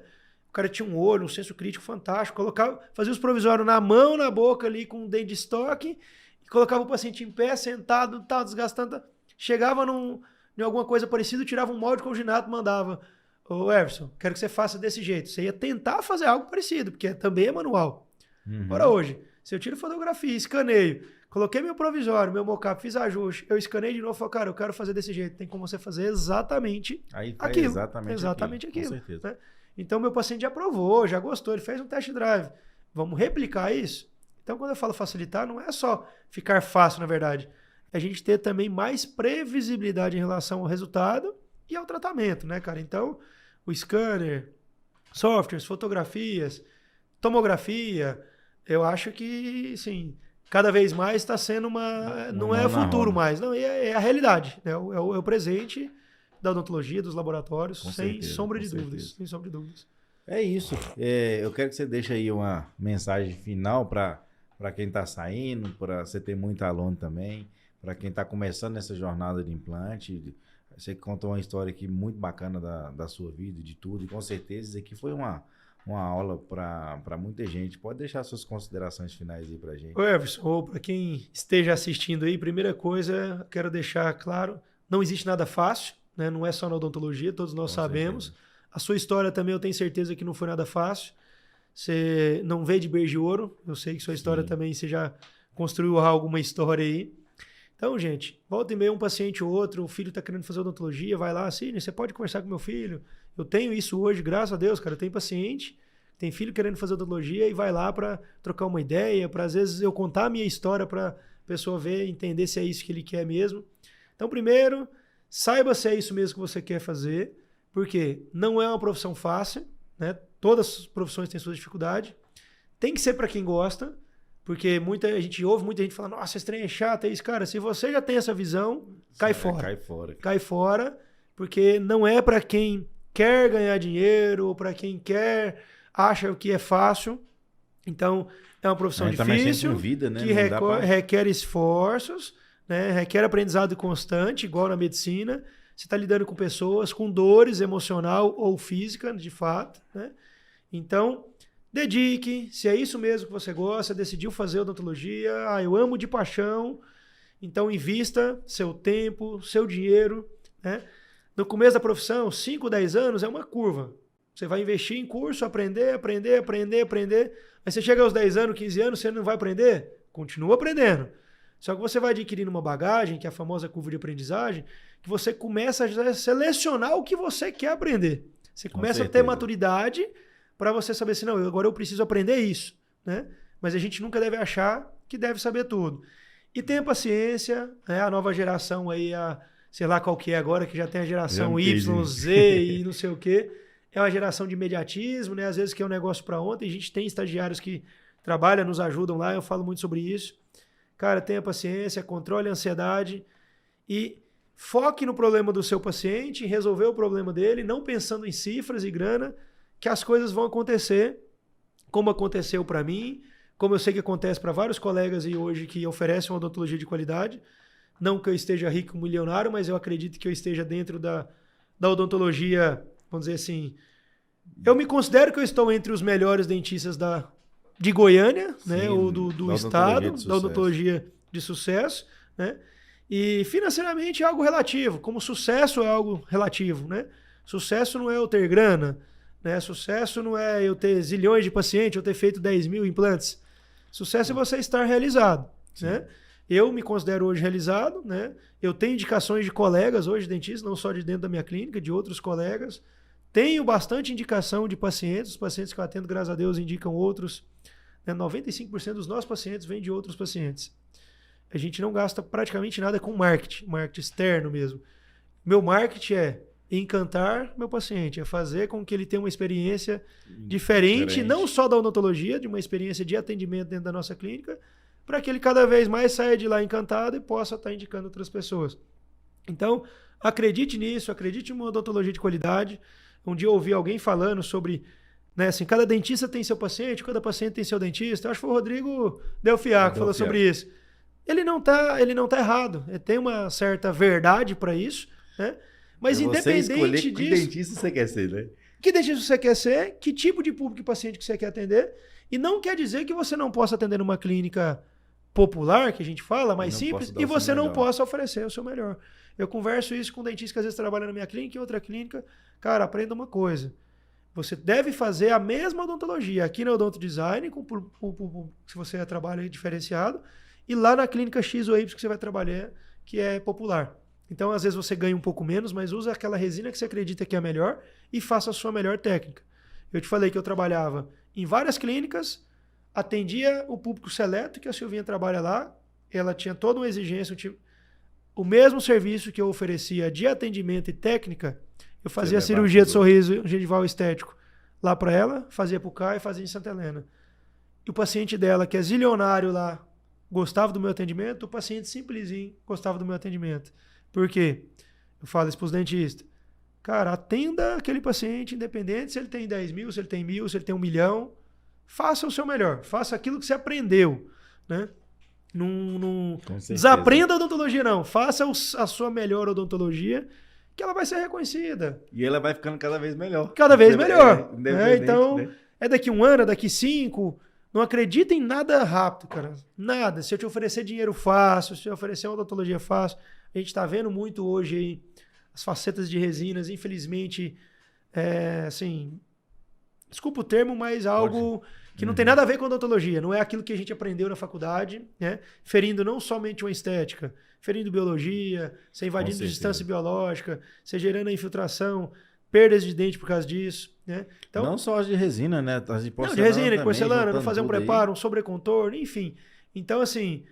O cara tinha um olho, um senso crítico fantástico, fazia os provisórios na mão, na boca ali com um dente de estoque, e colocava o paciente em pé, sentado, tal, desgastando. Chegava em alguma coisa parecida, tirava um molde congenado e mandava, ô Everson, quero que você faça desse jeito. Você ia tentar fazer algo parecido, porque também é manual. Agora hoje, se eu tiro fotografia, escaneio, coloquei meu provisório, meu mockup, fiz ajuste, eu escanei de novo e falo, cara, eu quero fazer desse jeito. Tem como você fazer exatamente aquilo. Exatamente aquilo. Com certeza. Né? Então, meu paciente já aprovou, já gostou, ele fez um test drive. Vamos replicar isso? Então, quando eu falo facilitar, não é só ficar fácil, na verdade. É a gente ter também mais previsibilidade em relação ao resultado e ao tratamento, né, cara? Então, o scanner, softwares, fotografias, Tomografia, eu acho que, sim, cada vez mais está sendo não é o futuro mais, não, é a realidade, né? É o presente da odontologia, dos laboratórios, sem sombra de dúvidas. Sem sombra de dúvidas. É isso. Eu quero que você deixe aí uma mensagem final para quem está saindo, para você ter muito aluno também, para quem está começando nessa jornada de implante. Você contou uma história aqui muito bacana da sua vida, de tudo, e com certeza isso aqui foi uma aula para muita gente. Pode deixar suas considerações finais aí para a gente. Ô Everson, ou para quem esteja assistindo aí, primeira coisa, quero deixar claro, não existe nada fácil, né? Não é só na odontologia, todos nós sabemos. Certeza. A sua história também eu tenho certeza que não foi nada fácil. Você não veio de berço de ouro, eu sei que sua história também, você já construiu alguma história aí. Então, gente, volta e meia um paciente ou outro, o filho está querendo fazer odontologia, vai lá, Sidney, você pode conversar com meu filho. Eu tenho isso hoje, graças a Deus, cara. Eu tenho paciente, tem filho querendo fazer odontologia e vai lá para trocar uma ideia, para às vezes eu contar a minha história para a pessoa ver, entender se é isso que ele quer mesmo. Então, primeiro, saiba se é isso mesmo que você quer fazer, porque não é uma profissão fácil, né? Todas as profissões têm sua dificuldade. Tem que ser para quem gosta. Porque a gente ouve muita gente falando, nossa, esse trem é chato, é isso. Cara, se você já tem essa visão, cai fora. Cai fora. Cai fora, porque não é para quem quer ganhar dinheiro, ou para quem acha que é fácil. Então, é uma profissão difícil, com vida, né? Que requer esforços, né? Requer aprendizado constante, igual na medicina. Você está lidando com pessoas com dores emocional ou física, de fato, né? Então, dedique, se é isso mesmo que você gosta, decidiu fazer odontologia, eu amo de paixão, então invista seu tempo, seu dinheiro, né? No começo da profissão, 5, 10 anos é uma curva. Você vai investir em curso, aprender. Aí você chega aos 10 anos, 15 anos, você não vai aprender? Continua aprendendo. Só que você vai adquirindo uma bagagem, que é a famosa curva de aprendizagem, que você começa a selecionar o que você quer aprender. Você começa a ter maturidade para você saber assim, não, agora eu preciso aprender isso, né? Mas a gente nunca deve achar que deve saber tudo. E tenha paciência, né? A nova geração aí, sei lá qual que é agora, que já tem a geração Y, Z e não sei o quê, é uma geração de imediatismo, né? Às vezes que é um negócio para ontem, a gente tem estagiários que trabalham, nos ajudam lá, eu falo muito sobre isso. Cara, tenha paciência, controle a ansiedade e foque no problema do seu paciente, em resolver o problema dele, não pensando em cifras e grana, que as coisas vão acontecer, como aconteceu para mim, como eu sei que acontece para vários colegas e hoje que oferecem uma odontologia de qualidade. Não que eu esteja rico, milionário, mas eu acredito que eu esteja dentro da odontologia, vamos dizer assim. Eu me considero que eu estou entre os melhores dentistas de Goiânia, né, ou do estado, da odontologia de sucesso, né? E financeiramente é algo relativo, como sucesso é algo relativo, né? Sucesso não é eu ter grana, né? Sucesso não é eu ter zilhões de pacientes, eu ter feito 10 mil implantes. Sucesso é você estar realizado, né? Eu me considero hoje realizado, né? Eu tenho indicações de colegas hoje, dentistas, não só de dentro da minha clínica, de outros colegas. Tenho bastante indicação de pacientes, os pacientes que eu atendo, graças a Deus, indicam outros. 95% dos nossos pacientes vêm de outros pacientes. A gente não gasta praticamente nada com marketing externo mesmo. Meu marketing é encantar meu paciente, é fazer com que ele tenha uma experiência diferente, não só da odontologia, de uma experiência de atendimento dentro da nossa clínica, para que ele cada vez mais saia de lá encantado e possa estar indicando outras pessoas. Então, acredite nisso, acredite em uma odontologia de qualidade. Um dia eu ouvi alguém falando sobre, né, assim, cada dentista tem seu paciente, cada paciente tem seu dentista. Eu acho que foi o Rodrigo Delfiaco que falou sobre isso. Ele não tá errado. Ele tem uma certa verdade para isso, né? Mas independente disso... Que dentista você quer ser, né? Que dentista você quer ser, que tipo de público e paciente que você quer atender. E não quer dizer que você não possa atender numa clínica popular, que a gente fala, mais simples, e você não possa oferecer o seu melhor. Eu converso isso com dentistas que às vezes trabalham na minha clínica e outra clínica. Cara, aprenda uma coisa. Você deve fazer a mesma odontologia aqui na Odonto Design, se você trabalha diferenciado, e lá na clínica X ou Y que você vai trabalhar, que é popular. Então, às vezes você ganha um pouco menos, mas usa aquela resina que você acredita que é a melhor e faça a sua melhor técnica. Eu te falei que eu trabalhava em várias clínicas, atendia o público seleto, que a Silvinha trabalha lá, ela tinha toda uma exigência, o mesmo serviço que eu oferecia de atendimento e técnica, eu fazia cirurgia de sorriso gengival estético lá para ela, fazia pro Caio e fazia em Santa Helena. E o paciente dela, que é zilionário lá, gostava do meu atendimento, o paciente simplesinho gostava do meu atendimento. Por quê? Eu falo isso pros dentistas. Cara, atenda aquele paciente, independente se ele tem 10 mil, se ele tem 1.000, se ele tem 1 milhão. Faça o seu melhor. Faça aquilo que você aprendeu, né? Não desaprenda a odontologia, não. Faça a sua melhor odontologia, que ela vai ser reconhecida. E ela vai ficando cada vez melhor. Cada vez melhor. Então, né? é daqui 1 ano, é daqui 5. Não acredita em nada rápido, cara. Nada. Se eu te oferecer dinheiro fácil, se eu oferecer uma odontologia fácil, a gente tá vendo muito hoje aí as facetas de resinas, infelizmente, assim, desculpa o termo, mas algo que não tem nada a ver com odontologia. Não é aquilo que a gente aprendeu na faculdade, né? Ferindo não somente uma estética, ferindo biologia, você invadindo distância biológica, você gerando a infiltração, perdas de dente por causa disso, né? Então, não só as de resina, né? As de porcelana, de resina, também, de porcelana, não fazer um preparo, aí. um sobrecontorno, enfim. Então, assim,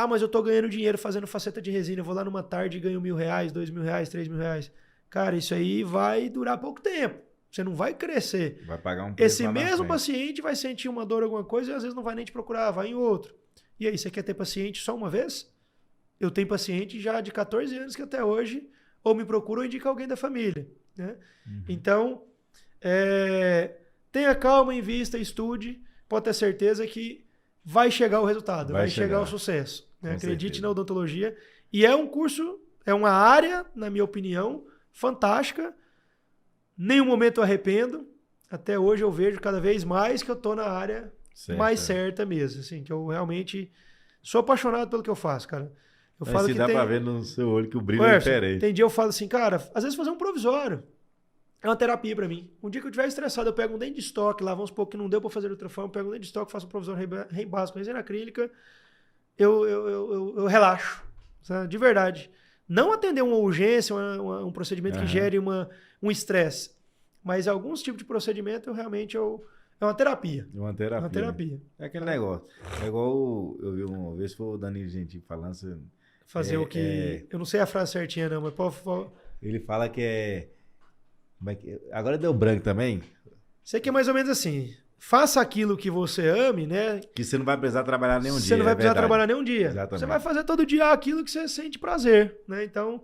mas eu tô ganhando dinheiro fazendo faceta de resina, eu vou lá numa tarde e ganho R$1.000, R$2.000, R$3.000. Cara, isso aí vai durar pouco tempo. Você não vai crescer. Vai pagar um preço. Esse mesmo paciente vai sentir uma dor, alguma coisa, e às vezes não vai nem te procurar, vai em outro. E aí, você quer ter paciente só uma vez? Eu tenho paciente já de 14 anos que até hoje ou me procura ou indica alguém da família, né? Então, tenha calma, invista, estude, pode ter certeza que vai chegar o resultado, vai chegar o sucesso. Né? Acredite na odontologia. E é um curso, é uma área, na minha opinião, fantástica. Nenhum momento eu arrependo. Até hoje eu vejo cada vez mais que eu estou na área mais certa mesmo. Assim, que eu realmente sou apaixonado pelo que eu faço, cara. Eu falo que dá pra ver no seu olho que o brilho é diferente. Tem dia eu falo assim, cara, às vezes fazer um provisório é uma terapia pra mim. Um dia que eu estiver estressado, eu pego um dente de estoque, lá vamos supor que não deu pra fazer ultrafone, eu pego um dente de estoque, faço um provisório básico, resina acrílica, eu relaxo, sabe? De verdade. Não atender uma urgência, um procedimento que gere um estresse, mas alguns tipos de procedimento é uma terapia. É uma terapia. Né? É aquele negócio. É igual eu vi uma vez, foi o Danilo Gentili falando. Fazer o que... Eu não sei a frase certinha não, mas pode... Ele fala que é... Agora deu branco também. Sei que é mais ou menos assim. Faça aquilo que você ame, né? Que você não vai precisar trabalhar nenhum dia. Você não vai precisar trabalhar nenhum dia. Exatamente. Você vai fazer todo dia aquilo que você sente prazer, né? Então,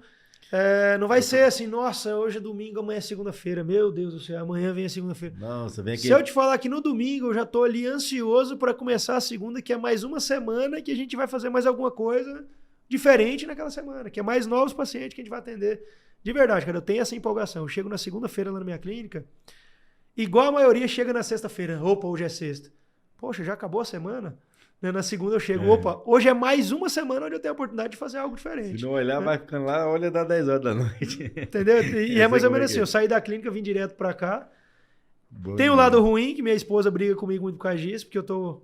não vai ser assim, nossa, hoje é domingo, amanhã é segunda-feira. Meu Deus do céu, amanhã vem a segunda-feira. Não, você vem aqui... Se eu te falar que no domingo eu já tô ali ansioso para começar a segunda, que é mais uma semana que a gente vai fazer mais alguma coisa diferente naquela semana, que é mais novos pacientes que a gente vai atender. De verdade, cara, eu tenho essa empolgação. Eu chego na segunda-feira lá na minha clínica, igual a maioria chega na sexta-feira. Opa, hoje é sexta. Poxa, já acabou a semana? Na segunda eu chego, opa, hoje é mais uma semana onde eu tenho a oportunidade de fazer algo diferente. Se não olhar, vai ficando lá, olha, dá 10 horas da noite. Entendeu? E é mais ou menos assim, eu saí da clínica, vim direto pra cá. Tem o lado ruim, que minha esposa briga comigo muito por causa disso, porque eu tô...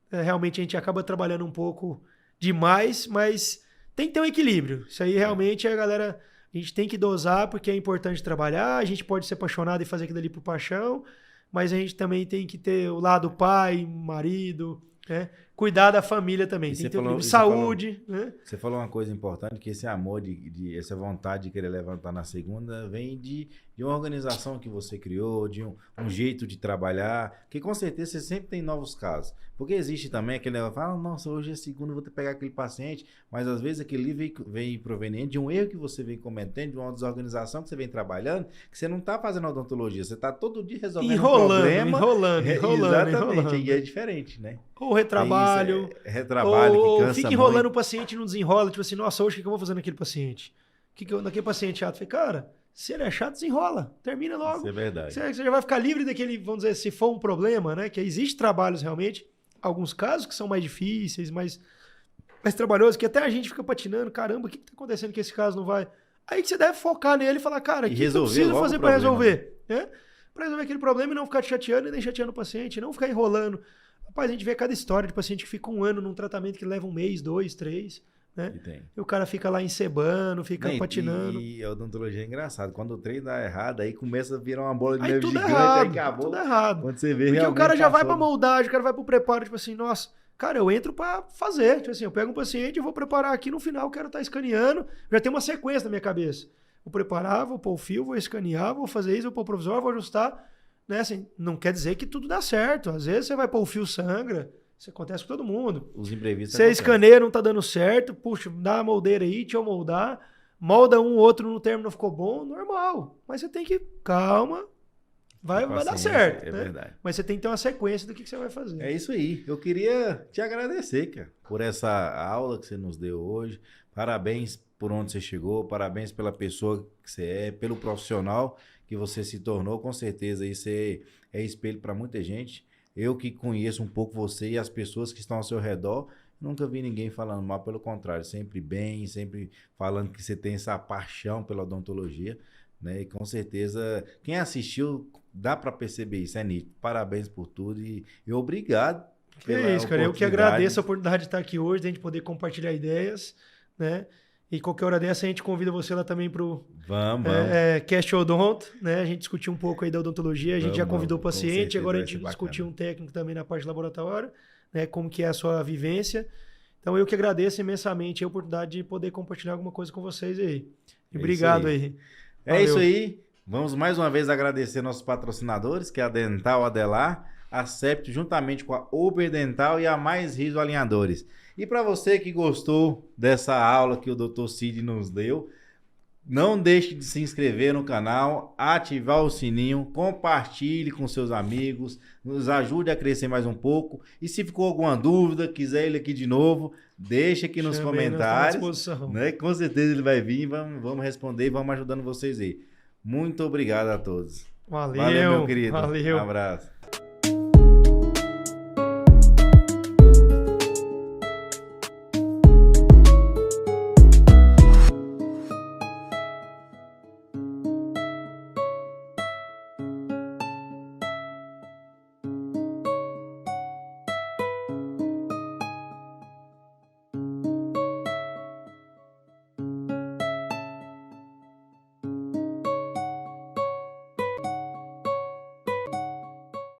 realmente a gente acaba trabalhando um pouco demais, mas tem que ter um equilíbrio. Isso aí realmente a galera... A gente tem que dosar porque é importante trabalhar, a gente pode ser apaixonado e fazer aquilo ali por paixão, mas a gente também tem que ter o lado pai, marido, né? Cuidar da família também. Tem que ter um saúde. Né? Você falou uma coisa importante, que esse amor, essa vontade de querer levantar na segunda vem de uma organização que você criou, de um jeito de trabalhar, que com certeza você sempre tem novos casos. Porque existe também aquele negócio, fala, nossa, hoje é segunda, vou ter que pegar aquele paciente, mas às vezes aquele vem proveniente de um erro que você vem cometendo, de uma desorganização que você vem trabalhando, que você não está fazendo odontologia, você está todo dia resolvendo um problema. Enrolando. Exatamente, e é diferente, né? Ou retrabalho. Retrabalho, ou que cansa fica enrolando muito. O paciente e não desenrola, tipo assim, nossa, hoje o que eu vou fazer naquele paciente? Naquele paciente chato? Eu falei, cara, se ele é chato, desenrola, termina logo. Isso é verdade. Você já vai ficar livre daquele, vamos dizer, se for um problema, né? Que existe trabalhos realmente, alguns casos que são mais difíceis, mais trabalhosos, que até a gente fica patinando, caramba, o que tá acontecendo que esse caso não vai? Aí que você deve focar nele e falar, cara, o que eu preciso fazer para resolver? Né? Para resolver aquele problema e não ficar te chateando e nem chateando o paciente, não ficar enrolando. Rapaz, a gente vê cada história de paciente que fica 1 ano num tratamento que leva 1 mês, 2, 3, né? E o cara fica lá encebando, fica patinando. E a odontologia é engraçado. Quando o treino dá errado, aí começa a virar uma bola de aí neve gigante, errado, aí acabou. Tudo errado. Quando você vê, porque o cara já vai pra moldagem, o cara vai pro preparo, tipo assim, nossa, cara, eu entro pra fazer. Tipo assim, eu pego um paciente, eu vou preparar aqui no final, eu quero estar escaneando, já tem uma sequência na minha cabeça. Vou preparar, vou pôr o fio, vou escanear, vou fazer isso, vou pôr o provisório, vou ajustar. né? Assim, não quer dizer que tudo dá certo. Às vezes você vai pôr o fio sangra, isso acontece com todo mundo. Os imprevistos Você acontecem. escaneia, não tá dando certo, puxa, dá a moldeira aí, deixa eu moldar, molda um, outro no termo não ficou bom, normal. Mas você tem que, calma, vai dar Paciência, certo. É né? verdade. Mas você tem que ter uma sequência do que você vai fazer. É isso aí. Eu queria te agradecer, cara, por essa aula que você nos deu hoje. Parabéns por onde você chegou, parabéns pela pessoa que você é, pelo profissional que você se tornou. Com certeza aí você é espelho para muita gente. Eu que conheço um pouco você e as pessoas que estão ao seu redor, nunca vi ninguém falando mal, pelo contrário, sempre bem, sempre falando que você tem essa paixão pela odontologia, né? E com certeza, quem assistiu, dá para perceber isso, é nítido. Parabéns por tudo e obrigado pela É isso, cara. Eu que oportunidade. agradeço a oportunidade de estar aqui hoje, de a gente poder compartilhar ideias, né? E qualquer hora dessa a gente convida você lá também pro Vamos. Cast Odonto, né? A gente discutiu um pouco aí da odontologia, a gente já convidou o com paciente, certeza agora a vai gente ser discutiu bacana. um técnico também na parte laboratória, né? Como que é a sua vivência. Então eu que agradeço imensamente a oportunidade de poder compartilhar alguma coisa com vocês aí. E obrigado aí. É Valeu. isso aí. Vamos mais uma vez agradecer nossos patrocinadores, que é a Dental Adelar, a Septo, juntamente com a Uber Dental e a Mais Riso Alinhadores. E para você que gostou dessa aula que o Dr. Cid nos deu, não deixe de se inscrever no canal, ativar o sininho, compartilhe com seus amigos, nos ajude a crescer mais um pouco. E se ficou alguma dúvida, quiser ele aqui de novo, deixa aqui nos Chame aí, nós estamos à comentários. disposição. Né? Com certeza ele vai vir, vamos responder e vamos ajudando vocês aí. Muito obrigado a todos. Valeu, Valeu, meu querido. valeu. Um abraço.